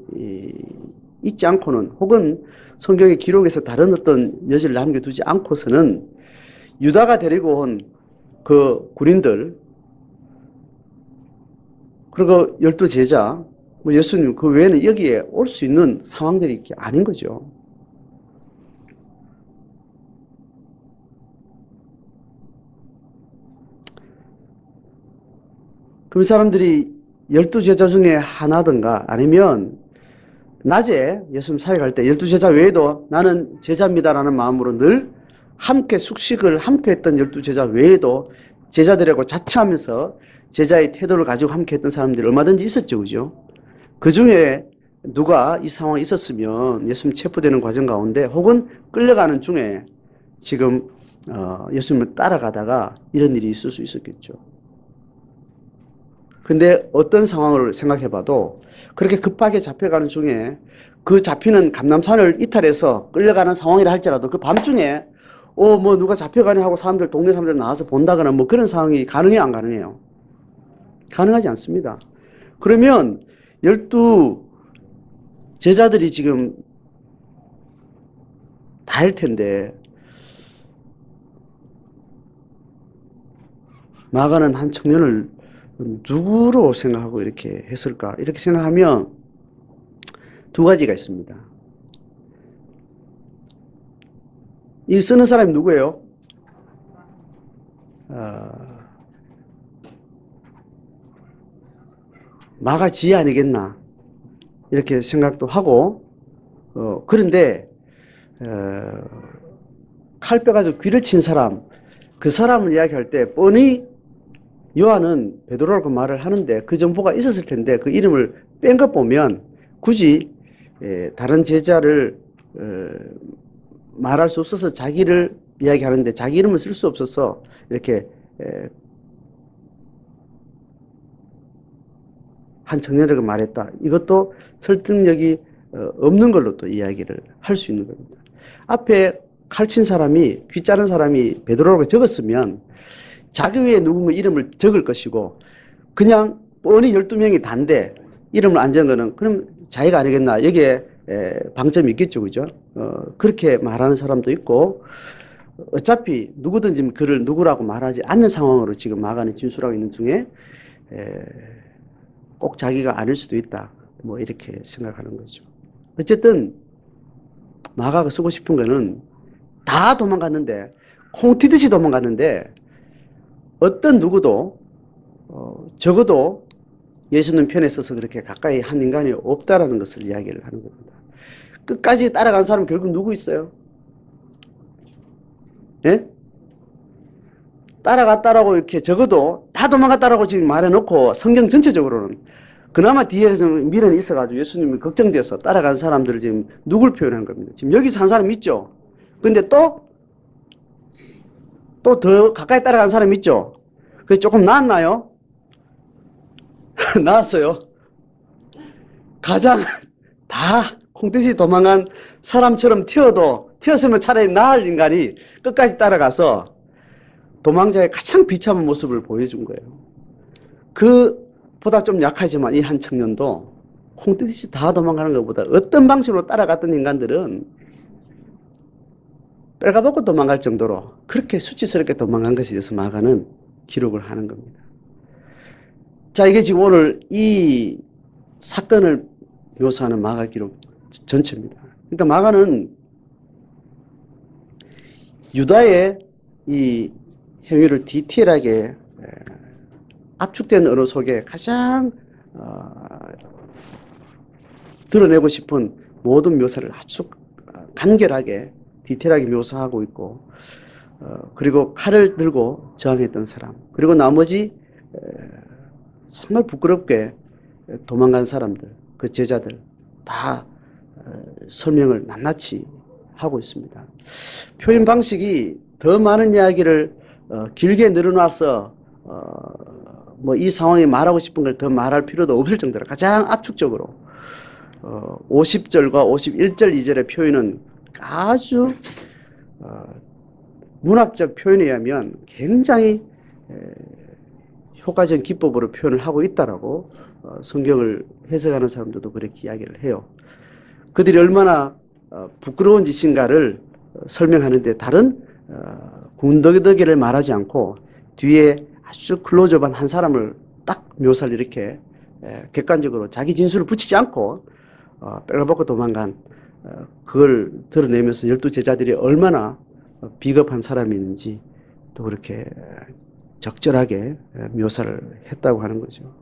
있지 않고는 혹은 성경의 기록에서 다른 어떤 여지를 남겨두지 않고서는 유다가 데리고 온 그 군인들, 그리고 12제자, 뭐 예수님 그 외에는 여기에 올 수 있는 상황들이 아닌 거죠. 그럼 이 사람들이 12제자 중에 하나든가 아니면 낮에 예수님 사역할 때 12제자 외에도 나는 제자입니다라는 마음으로 늘 함께 숙식을 함께 했던 12제자 외에도 제자들하고 자처하면서 제자의 태도를 가지고 함께 했던 사람들이 얼마든지 있었죠. 그죠? 그 중에 누가 이 상황이 있었으면 예수님 체포되는 과정 가운데 혹은 끌려가는 중에 지금 예수님을 따라가다가 이런 일이 있을 수 있었겠죠. 근데 어떤 상황을 생각해 봐도 그렇게 급하게 잡혀가는 중에 그 잡히는 감람산을 이탈해서 끌려가는 상황이라 할지라도 그 밤중에 뭐 누가 잡혀가네 하고 사람들, 동네 사람들 나와서 본다거나 뭐 그런 상황이 가능해요, 안 가능해요? 가능하지 않습니다. 그러면 12 제자들이 지금 다일 텐데 마가는 한 청년을 누구로 생각하고 이렇게 했을까? 이렇게 생각하면 두 가지가 있습니다. 이 쓰는 사람이 누구예요? 마가 지혜 아니겠나? 이렇게 생각도 하고, 그런데, 칼 빼가지고 귀를 친 사람, 그 사람을 이야기할 때 뻔히 요한은 베드로라고 말을 하는데 그 정보가 있었을 텐데 그 이름을 뺀 것 보면 굳이 다른 제자를 말할 수 없어서 자기를 이야기하는데 자기 이름을 쓸 수 없어서 이렇게 한 청년에게 말했다. 이것도 설득력이 없는 걸로 또 이야기를 할 수 있는 겁니다. 앞에 칼친 사람이, 귀 자른 사람이 베드로라고 적었으면 자기 외에 누군가 이름을 적을 것이고 그냥 뻔히 12명이 단데 이름을 안 적은 거는 그럼 자기가 아니겠나. 여기에 방점이 있겠죠. 그죠? 그렇게 말하는 사람도 있고 어차피 누구든지 그를 누구라고 말하지 않는 상황으로 지금 마가는 진술하고 있는 중에 꼭 자기가 아닐 수도 있다. 뭐 이렇게 생각하는 거죠. 어쨌든 마가가 쓰고 싶은 거는 다 도망갔는데 콩 튀듯이 도망갔는데 어떤 누구도 적어도 예수님 편에 서서 그렇게 가까이 한 인간이 없다라는 것을 이야기를 하는 겁니다. 끝까지 따라간 사람 결국 누구 있어요? 예? 따라갔다라고 이렇게 적어도 다 도망갔다라고 지금 말해놓고 성경 전체적으로는 그나마 뒤에서 미련이 있어가지고 예수님이 걱정돼서 따라간 사람들을 지금 누굴 표현한 겁니다. 지금 여기서 한 사람 있죠? 근데 또 더 가까이 따라간 사람 있죠? 그게 조금 나았나요? 나았어요. 가장 다 콩듯이 도망간 사람처럼 튀었으면 차라리 나을 인간이 끝까지 따라가서 도망자의 가장 비참한 모습을 보여준 거예요. 그보다 좀 약하지만 이 한 청년도 콩듯이 다 도망가는 것보다 어떤 방식으로 따라갔던 인간들은 빨가벗고 도망갈 정도로 그렇게 수치스럽게 도망간 것에 대해서 마가는 기록을 하는 겁니다. 자, 이게 지금 오늘 이 사건을 묘사하는 마가 기록 전체입니다. 그러니까 마가는 유다의 이 행위를 디테일하게 압축된 언어 속에 가장 드러내고 싶은 모든 묘사를 아주 간결하게 디테일하게 묘사하고 있고 그리고 칼을 들고 저항했던 사람 그리고 나머지 정말 부끄럽게 도망간 사람들 그 제자들 다 설명을 낱낱이 하고 있습니다. 표현 방식이 더 많은 이야기를 길게 늘어놔서 뭐 이 상황에 말하고 싶은 걸 더 말할 필요도 없을 정도로 가장 압축적으로 50절과 51절 2절의 표현은 아주 문학적 표현에 의하면 굉장히 효과적인 기법으로 표현을 하고 있다라고 성경을 해석하는 사람들도 그렇게 이야기를 해요. 그들이 얼마나 부끄러운 짓인가를 설명하는데 다른 군더더기를 말하지 않고 뒤에 아주 클로즈업한 한 사람을 딱 묘사를 이렇게 객관적으로 자기 진술을 붙이지 않고 빼가벗고 도망간 그걸 드러내면서 12제자들이 얼마나 비겁한 사람이었는지 또 그렇게 적절하게 묘사를 했다고 하는 거죠.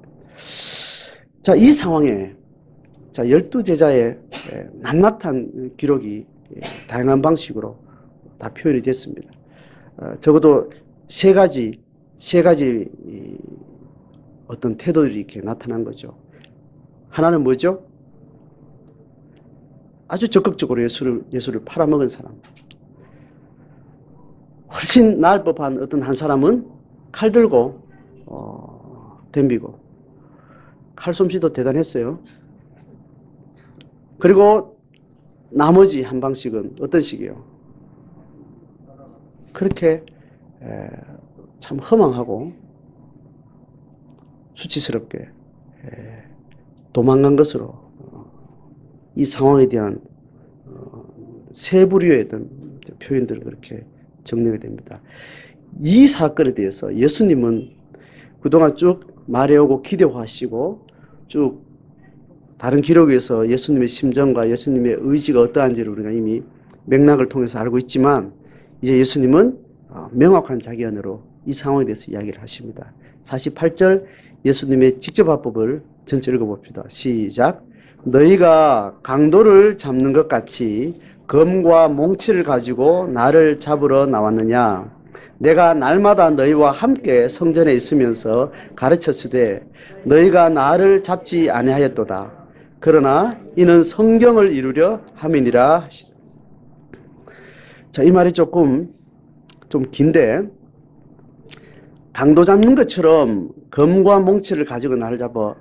자, 이 상황에 12제자의 낱낱한 기록이 다양한 방식으로 다 표현이 됐습니다. 적어도 세 가지 어떤 태도들이 이렇게 나타난 거죠. 하나는 뭐죠? 아주 적극적으로 예수를 팔아먹은 사람. 훨씬 나을 법한 어떤 한 사람은 칼 들고 덤비고, 칼솜씨도 대단했어요. 그리고 나머지 한 방식은 어떤 식이에요? 그렇게 참 허망하고 수치스럽게 도망간 것으로 이 상황에 대한 세 부류의 어떤 표현들을 그렇게 정리가 됩니다. 이 사건에 대해서 예수님은 그동안 쭉 말해오고 기대하시고 쭉 다른 기록에서 예수님의 심정과 예수님의 의지가 어떠한지를 우리가 이미 맥락을 통해서 알고 있지만 이제 예수님은 명확한 자기 언어로 이 상황에 대해서 이야기를 하십니다. 48절 예수님의 직접 화법을 전체 읽어봅시다. 시작. 너희가 강도를 잡는 것 같이 검과 몽치를 가지고 나를 잡으러 나왔느냐? 내가 날마다 너희와 함께 성전에 있으면서 가르쳤으되 너희가 나를 잡지 아니하였도다. 그러나 이는 성경을 이루려 함이니라. 자, 이 말이 좀 긴데, 강도 잡는 것처럼 검과 몽치를 가지고 나를 잡아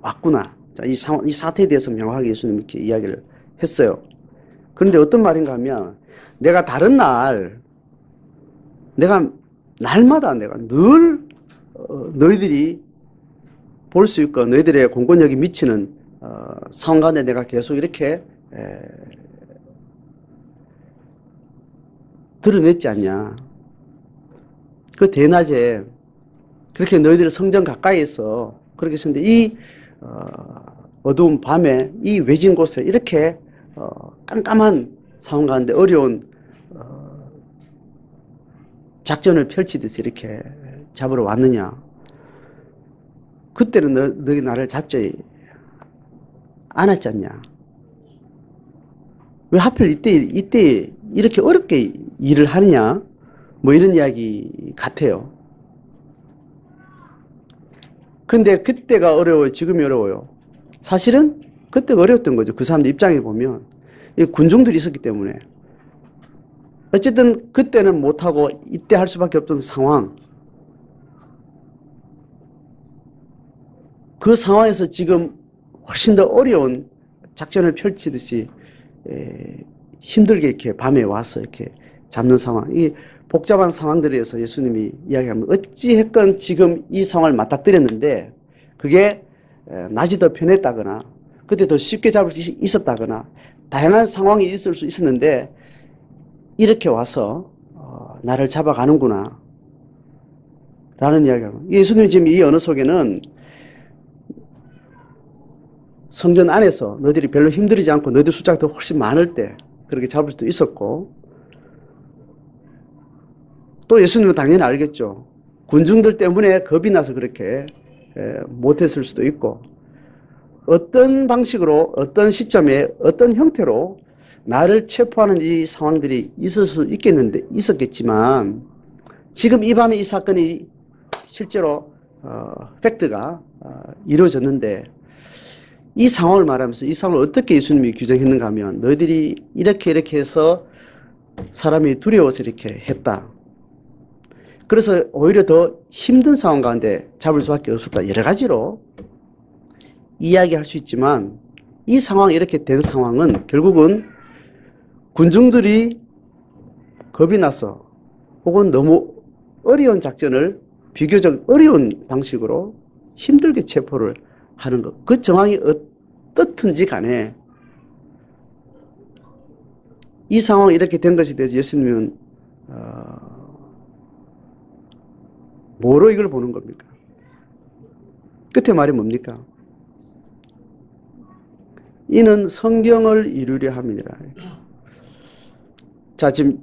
왔구나. 자, 이 사태에 대해서 명확하게 예수님 이렇게 이야기를 했어요. 그런데 어떤 말인가 하면, 내가 날마다 내가 늘 너희들이 볼 수 있고 너희들의 공권력이 미치는 상황 가운데 내가 계속 이렇게 드러냈지 않냐. 그 대낮에 그렇게 너희들의 성전 가까이에서 그렇게 했었는데 이 어두운 밤에 이 외진 곳에 이렇게 깜깜한 상황 가운데 어려운 작전을 펼치듯이 이렇게 잡으러 왔느냐. 그때는 너희 나를 잡지 않았지 않냐. 왜 하필 이때 이렇게 어렵게 일을 하느냐. 뭐 이런 이야기 같아요. 근데 그때가 어려워요? 지금이 어려워요? 사실은 그때가 어려웠던 거죠. 그 사람들 입장에 보면. 군중들이 있었기 때문에. 어쨌든 그때는 못하고 이때 할 수밖에 없던 상황. 그 상황에서 지금 훨씬 더 어려운 작전을 펼치듯이 힘들게 이렇게 밤에 와서 이렇게 잡는 상황. 이 복잡한 상황들에 대해서 예수님이 이야기하면 어찌했건 지금 이 상황을 맞닥뜨렸는데 그게 낮이 더 편했다거나 그때 더 쉽게 잡을 수 있었다거나 다양한 상황이 있을 수 있었는데 이렇게 와서 나를 잡아가는구나 라는 이야기하고 예수님이 지금 이 언어 속에는 성전 안에서 너희들이 별로 힘들이지 않고 너희들 숫자가 더 훨씬 많을 때 그렇게 잡을 수도 있었고 또 예수님은 당연히 알겠죠. 군중들 때문에 겁이 나서 그렇게 못했을 수도 있고 어떤 방식으로 어떤 시점에 어떤 형태로 나를 체포하는 이 상황들이 있을 수 있었겠지만 지금 이 밤에 이 사건이 실제로 팩트가 이루어졌는데 이 상황을 말하면서 이 상황을 어떻게 예수님이 규정했는가 하면 너희들이 이렇게 해서 사람이 두려워서 이렇게 했다. 그래서 오히려 더 힘든 상황 가운데 잡을 수밖에 없었다. 여러 가지로 이야기할 수 있지만 이 상황이 이렇게 된 상황은 결국은 군중들이 겁이 나서 혹은 너무 어려운 작전을 비교적 어려운 방식으로 힘들게 체포를 하는 것. 그 정황이 어떻든지 간에 이 상황이 이렇게 된 것에 대해서 예수님은 뭐로 이걸 보는 겁니까? 끝에 말이 뭡니까? 이는 성경을 이루려 함이니라. 자, 지금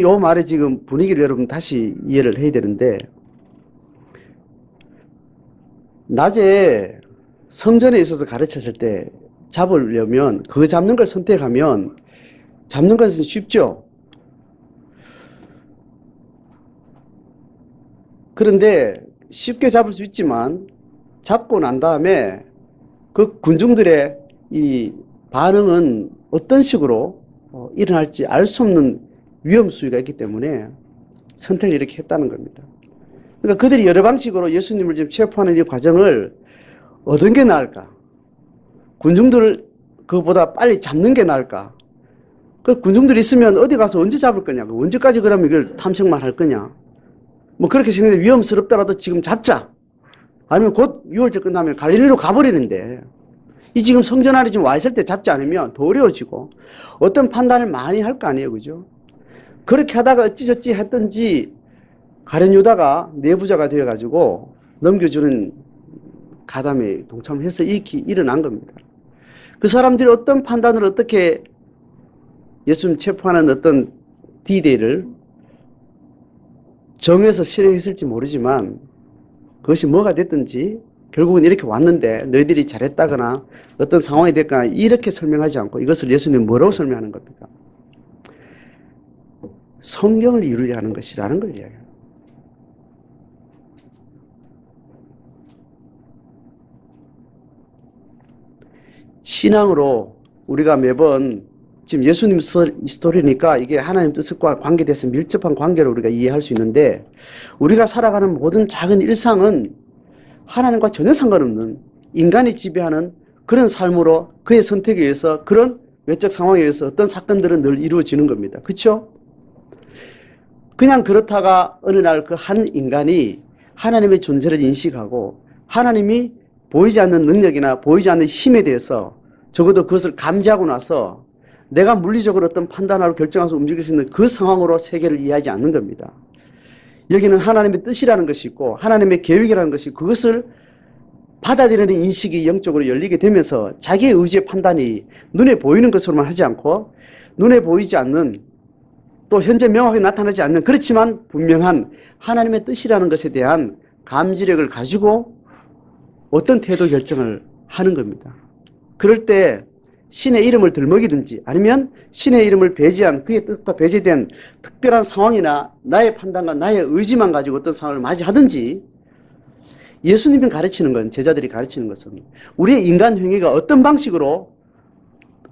요 말에 지금 분위기를 여러분 다시 이해를 해야 되는데, 낮에 성전에 있어서 가르쳤을 때 잡으려면, 그 잡는 걸 선택하면 잡는 것은 쉽죠. 그런데 쉽게 잡을 수 있지만 잡고 난 다음에 그 군중들의 이 반응은 어떤 식으로 일어날지 알 수 없는 위험 수위가 있기 때문에 선택을 이렇게 했다는 겁니다. 그러니까 그들이 여러 방식으로 예수님을 지금 체포하는 이 과정을 어떤 게 나을까? 군중들을 그보다 빨리 잡는 게 나을까? 그 군중들이 있으면 어디 가서 언제 잡을 거냐? 언제까지 그러면 이걸 탐색만 할 거냐? 뭐 그렇게 생각해 위험스럽더라도 지금 잡자. 아니면 곧 6월절 끝나면 갈릴리로 가버리는데 이 지금 성전 안에 지금 와 있을 때 잡지 않으면 더 어려워지고 어떤 판단을 많이 할 거 아니에요. 그죠? 그렇게 하다가 어찌저찌 했던지 가룟 유다가 내부자가 되어가지고 넘겨주는 가담에 동참을 해서 이 일이 일어난 겁니다. 그 사람들이 어떤 판단을 어떻게 예수님 체포하는 어떤 D-Day를 정해서 실행했을지 모르지만 그것이 뭐가 됐든지 결국은 이렇게 왔는데 너희들이 잘했다거나 어떤 상황이 됐거나 이렇게 설명하지 않고 이것을 예수님 뭐라고 설명하는 겁니까? 성경을 이루려 하는 것이라는 걸 이야기해요. 신앙으로 우리가 매번 지금 예수님 스토리니까 이게 하나님 뜻과 관계돼서 밀접한 관계로 우리가 이해할 수 있는데 우리가 살아가는 모든 작은 일상은 하나님과 전혀 상관없는 인간이 지배하는 그런 삶으로 그의 선택에 의해서 그런 외적 상황에 의해서 어떤 사건들은 늘 이루어지는 겁니다. 그렇죠? 그냥 그렇다가 어느 날 그 한 인간이 하나님의 존재를 인식하고 하나님이 보이지 않는 능력이나 보이지 않는 힘에 대해서 적어도 그것을 감지하고 나서 내가 물리적으로 어떤 판단하고 결정해서 움직일 수 있는 그 상황으로 세계를 이해하지 않는 겁니다. 여기는 하나님의 뜻이라는 것이 있고 하나님의 계획이라는 것이 그것을 받아들이는 인식이 영적으로 열리게 되면서 자기의 의지의 판단이 눈에 보이는 것으로만 하지 않고 눈에 보이지 않는 또 현재 명확하게 나타나지 않는 그렇지만 분명한 하나님의 뜻이라는 것에 대한 감지력을 가지고 어떤 태도 결정을 하는 겁니다. 그럴 때 신의 이름을 들먹이든지 아니면 신의 이름을 배제한 그의 뜻과 배제된 특별한 상황이나 나의 판단과 나의 의지만 가지고 어떤 상황을 맞이하든지 예수님이 가르치는 건 제자들이 가르치는 것은 우리의 인간 행위가 어떤 방식으로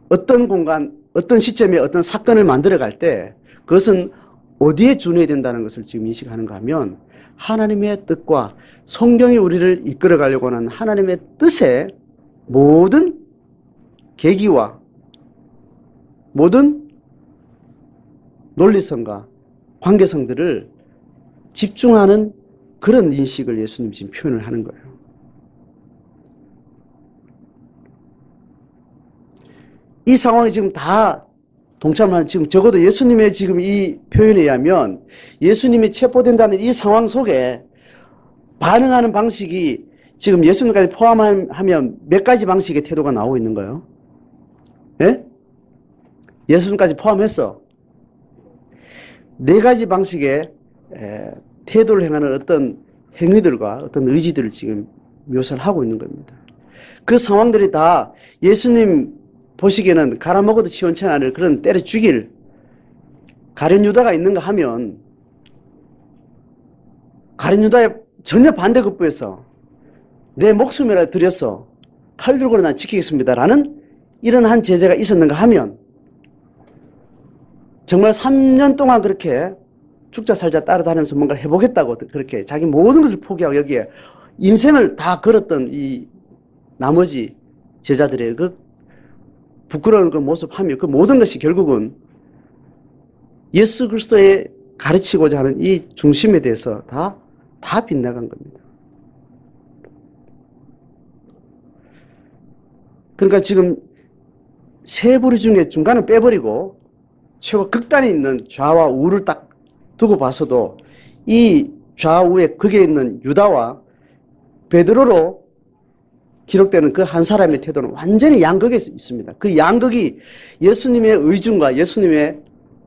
어떤 공간 어떤 시점에 어떤 사건을 만들어갈 때 그것은 어디에 준해야 된다는 것을 지금 인식하는가 하면 하나님의 뜻과 성경이 우리를 이끌어 가려고 하는 하나님의 뜻의 모든 계기와 모든 논리성과 관계성들을 집중하는 그런 인식을 예수님 지금 표현을 하는 거예요. 이 상황이 지금 다 동참하는 지금 적어도 예수님의 지금 이 표현에 의하면 예수님이 체포된다는 이 상황 속에 반응하는 방식이 지금 예수님까지 포함하면 몇 가지 방식의 태도가 나오고 있는 거예요. 예? 예수님까지 포함해서 4가지 방식의 태도를 행하는 어떤 행위들과 어떤 의지들을 지금 묘사를 하고 있는 겁니다. 그 상황들이 다 예수님 보시기에는 갈아먹어도 시원찮지 않을 그런 때려 죽일 가룟 유다가 있는가 하면 가룟 유다의 전혀 반대급부에서 내 목숨이라도 들여서 칼 들고는 난 지키겠습니다라는 이런 한 제자가 있었는가 하면 정말 3년 동안 그렇게 죽자 살자 따라다니면서 뭔가를 해보겠다고 그렇게 자기 모든 것을 포기하고 여기에 인생을 다 걸었던 이 나머지 제자들의 그 부끄러운 그 모습하며 그 모든 것이 결국은 예수 그리스도의 가르치고자 하는 이 중심에 대해서 다 빗나간 겁니다. 그러니까 지금 세 부류 중에 중간을 빼버리고 최고 극단에 있는 좌와 우를 딱 두고 봐서도 이 좌우에 극에 있는 유다와 베드로로 기록되는 그 한 사람의 태도는 완전히 양극에 있습니다. 그 양극이 예수님의 의중과 예수님의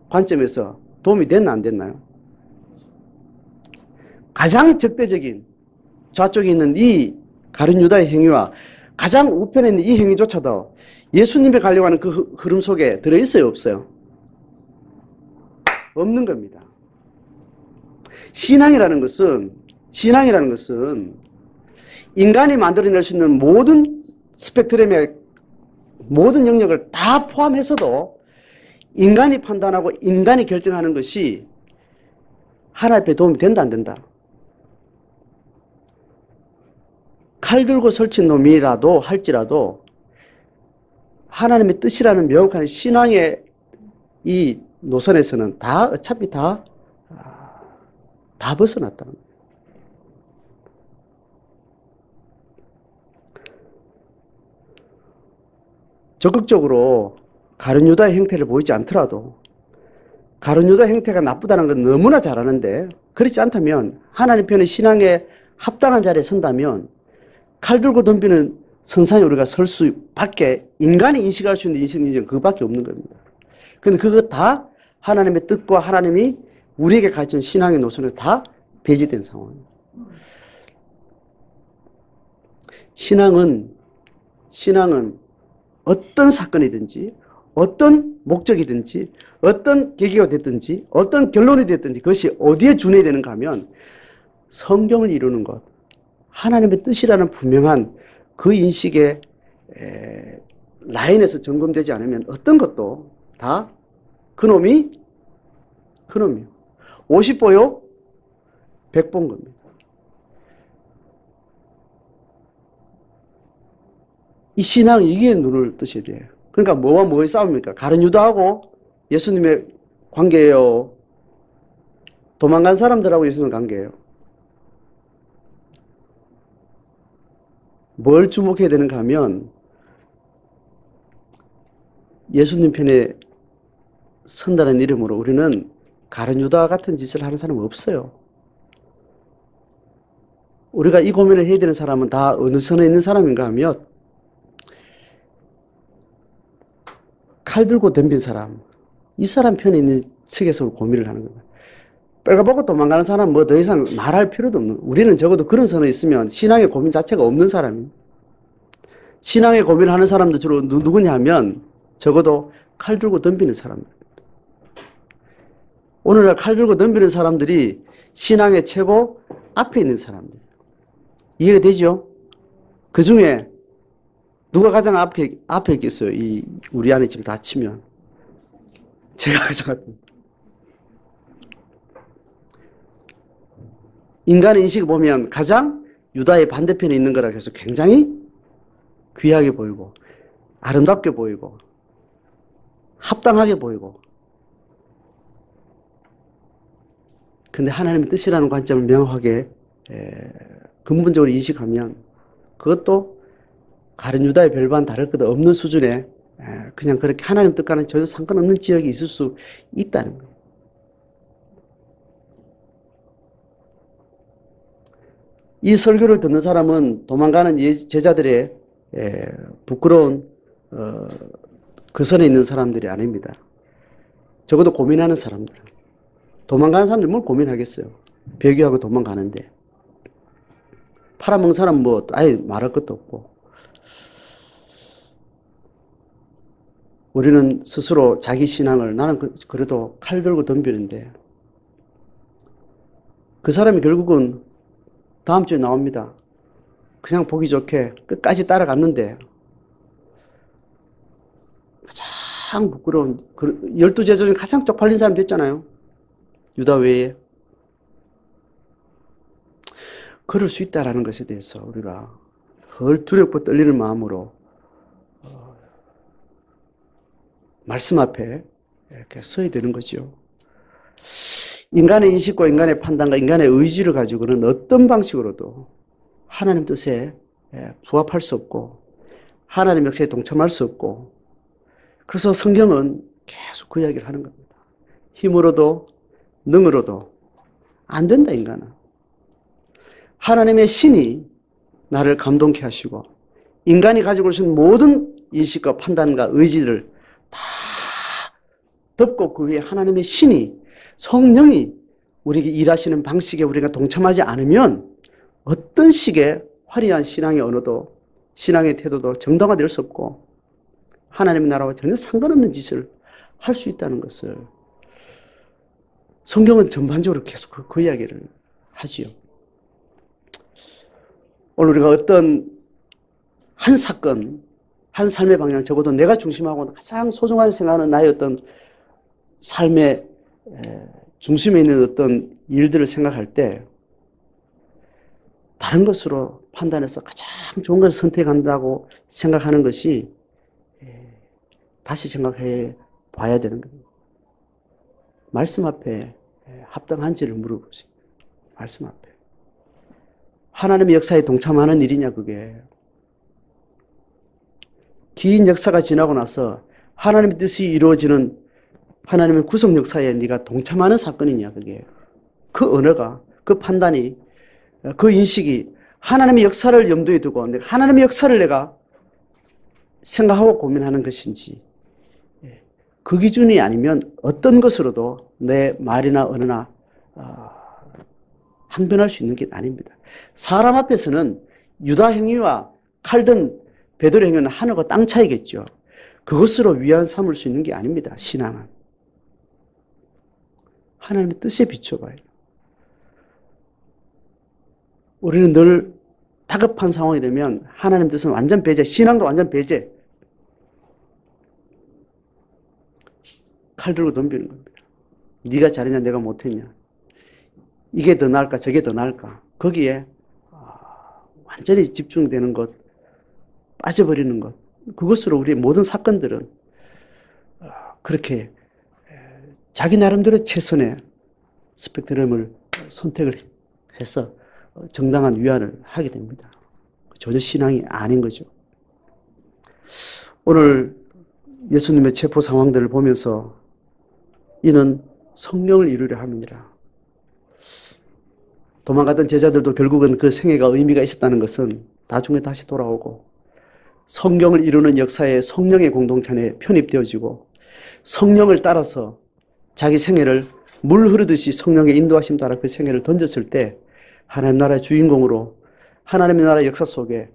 관점에서 도움이 됐나 안 됐나요? 가장 적대적인 좌쪽에 있는 이 가룟 유다의 행위와 가장 우편에 있는 이 행위조차도 예수님에 가려고 하는 그 흐름 속에 들어있어요, 없어요? 없는 겁니다. 신앙이라는 것은 인간이 만들어낼 수 있는 모든 스펙트럼의 모든 영역을 다 포함해서도 인간이 판단하고 인간이 결정하는 것이 하나님 앞에 도움이 된다, 안 된다? 칼 들고 설친 놈이라도 할지라도 하나님의 뜻이라는 명확한 신앙의 이 노선에서는 다 어차피 다 벗어났다는 거예요. 적극적으로 가룟 유다의 형태를 보이지 않더라도 가룟 유다 형태가 나쁘다는 건 너무나 잘 아는데 그렇지 않다면 하나님 편의 신앙에 합당한 자리에 선다면 칼 들고 덤비는 선상에 우리가 설 수밖에 인간이 인식할 수 있는 인식은 그거밖에 없는 겁니다. 그런데 그거 다 하나님의 뜻과 하나님이 우리에게 가르친 신앙의 노선에 다 배제된 상황입니다. 신앙은 어떤 사건이든지 어떤 목적이든지 어떤 계기가 됐든지 어떤 결론이 됐든지 그것이 어디에 준해야 되는가 하면 성경을 이루는 것, 하나님의 뜻이라는 분명한 그 인식의 라인에서 점검되지 않으면 어떤 것도 다 그놈이요. 50보요 100본 겁니다. 이 신앙 이게 눈을 뜨셔야 돼요. 그러니까 뭐와 뭐의 싸움입니까? 가룟 유다하고 예수님의 관계예요. 도망간 사람들하고 예수님의 관계예요. 뭘 주목해야 되는가 하면 예수님 편에 선다는 이름으로 우리는 가룟 유다와 같은 짓을 하는 사람은 없어요. 우리가 이 고민을 해야 되는 사람은 다 어느 선에 있는 사람인가 하면 칼 들고 덤빈 사람, 이 사람 편에 있는 측에서 고민을 하는 거예요. 빨가벗고 도망가는 사람은 뭐 더 이상 말할 필요도 없는, 우리는 적어도 그런 선에 있으면 신앙의 고민 자체가 없는 사람이에요. 신앙의 고민을 하는 사람도 주로 누구냐 하면 적어도 칼 들고 덤비는 사람입니다. 오늘날 칼 들고 덤비는 사람들이 신앙의 최고 앞에 있는 사람들. 이해가 되죠? 그 중에 누가 가장 앞에 있겠어요? 우리 안에 지금 다 치면. 제가 가장 앞에. 인간의 인식을 보면 가장 유다의 반대편에 있는 거라 해서 굉장히 귀하게 보이고, 아름답게 보이고, 합당하게 보이고. 근데 하나님의 뜻이라는 관점을 명확하게 근본적으로 인식하면 그것도 가룟 유다의 별반 다를 것 없는 수준의 그냥 그렇게 하나님 뜻과는 전혀 상관없는 지역이 있을 수 있다는 거예요. 이 설교를 듣는 사람은 도망가는 제자들의 부끄러운 그 선에 있는 사람들이 아닙니다. 적어도 고민하는 사람들. 도망가는 사람들 뭘 고민하겠어요. 배교하고 도망가는데. 팔아먹는 사람은 뭐 아예 말할 것도 없고. 우리는 스스로 자기 신앙을 나는 그래도 칼 들고 덤비는데 그 사람이 결국은 다음 주에 나옵니다. 그냥 보기 좋게 끝까지 따라갔는데 가장 부끄러운 12제자 중에 가장 쪽팔린 사람 됐잖아요. 유다 외에. 그럴 수 있다라는 것에 대해서 우리가 헐 두렵고 떨리는 마음으로 말씀 앞에 이렇게 서야 되는 거죠. 인간의 인식과 인간의 판단과 인간의 의지를 가지고는 어떤 방식으로도 하나님 뜻에 부합할 수 없고 하나님 역사에 동참할 수 없고 그래서 성경은 계속 그 이야기를 하는 겁니다. 힘으로도 능으로도 안 된다 인간은. 하나님의 신이 나를 감동케 하시고 인간이 가지고 있는 모든 인식과 판단과 의지를 다 덮고 그 위에 하나님의 신이 성령이 우리에게 일하시는 방식에 우리가 동참하지 않으면 어떤 식의 화려한 신앙의 언어도 신앙의 태도도 정당화될 수 없고 하나님의 나라와 전혀 상관없는 짓을 할 수 있다는 것을 성경은 전반적으로 계속 그 이야기를 하지요. 오늘 우리가 어떤 한 사건, 한 삶의 방향, 적어도 내가 중심하고 가장 소중하게 생각하는 나의 어떤 삶의 중심에 있는 어떤 일들을 생각할 때 다른 것으로 판단해서 가장 좋은 것을 선택한다고 생각하는 것이 다시 생각해 봐야 되는 겁니다. 말씀 앞에 합당한지를 물어보세요. 말씀 앞에. 하나님의 역사에 동참하는 일이냐 그게. 긴 역사가 지나고 나서 하나님의 뜻이 이루어지는 하나님의 구속 역사에 네가 동참하는 사건이냐 그게. 그 언어가, 그 판단이, 그 인식이 하나님의 역사를 염두에 두고 하나님의 역사를 내가 생각하고 고민하는 것인지 그 기준이 아니면 어떤 것으로도 내 말이나 언어나 항변할 수 있는 게 아닙니다. 사람 앞에서는 유다 행위와 칼든 베드로 행위는 하늘과 땅 차이겠죠. 그것으로 위안 삼을 수 있는 게 아닙니다. 신앙은. 하나님의 뜻에 비춰봐요. 우리는 늘 다급한 상황이 되면 하나님 뜻은 완전 배제, 신앙도 완전 배제. 칼 들고 덤비는 겁니다. 네가 잘했냐 내가 못했냐. 이게 더 나을까 저게 더 나을까. 거기에 완전히 집중되는 것, 빠져버리는 것. 그것으로 우리의 모든 사건들은 그렇게 자기 나름대로 최선의 스펙트럼을 선택을 해서 정당한 위안을 하게 됩니다. 전혀 신앙이 아닌 거죠. 오늘 예수님의 체포 상황들을 보면서 이는 성령을 이루려 함이니라. 도망갔던 제자들도 결국은 그 생애가 의미가 있었다는 것은 나중에 다시 돌아오고 성경을 이루는 역사에 성령의 공동체에 편입되어지고 성령을 따라서 자기 생애를 물 흐르듯이 성령의 인도하심 따라 그 생애를 던졌을 때 하나님 나라의 주인공으로 하나님의 나라의 역사 속에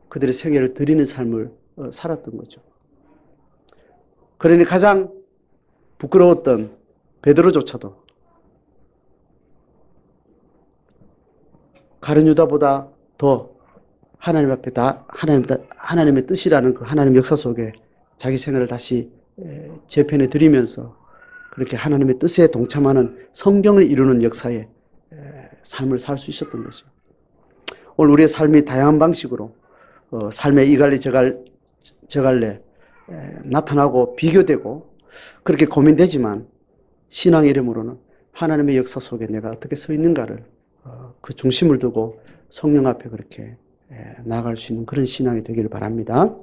그들의 생애를 드리는 삶을 살았던 거죠. 그러니 가장 부끄러웠던 베드로조차도 가룟 유다보다 더 하나님 앞에 하나님의 뜻이라는 그 하나님의 역사 속에 자기 생애를 다시 재편해 드리면서 그렇게 하나님의 뜻에 동참하는 성경을 이루는 역사에 삶을 살 수 있었던 거죠. 오늘 우리의 삶이 다양한 방식으로 삶의 이갈래 저갈래 나타나고 비교되고 그렇게 고민되지만 신앙의 이름으로는 하나님의 역사 속에 내가 어떻게 서 있는가를 그 중심을 두고 성령 앞에 그렇게 나아갈 수 있는 그런 신앙이 되기를 바랍니다.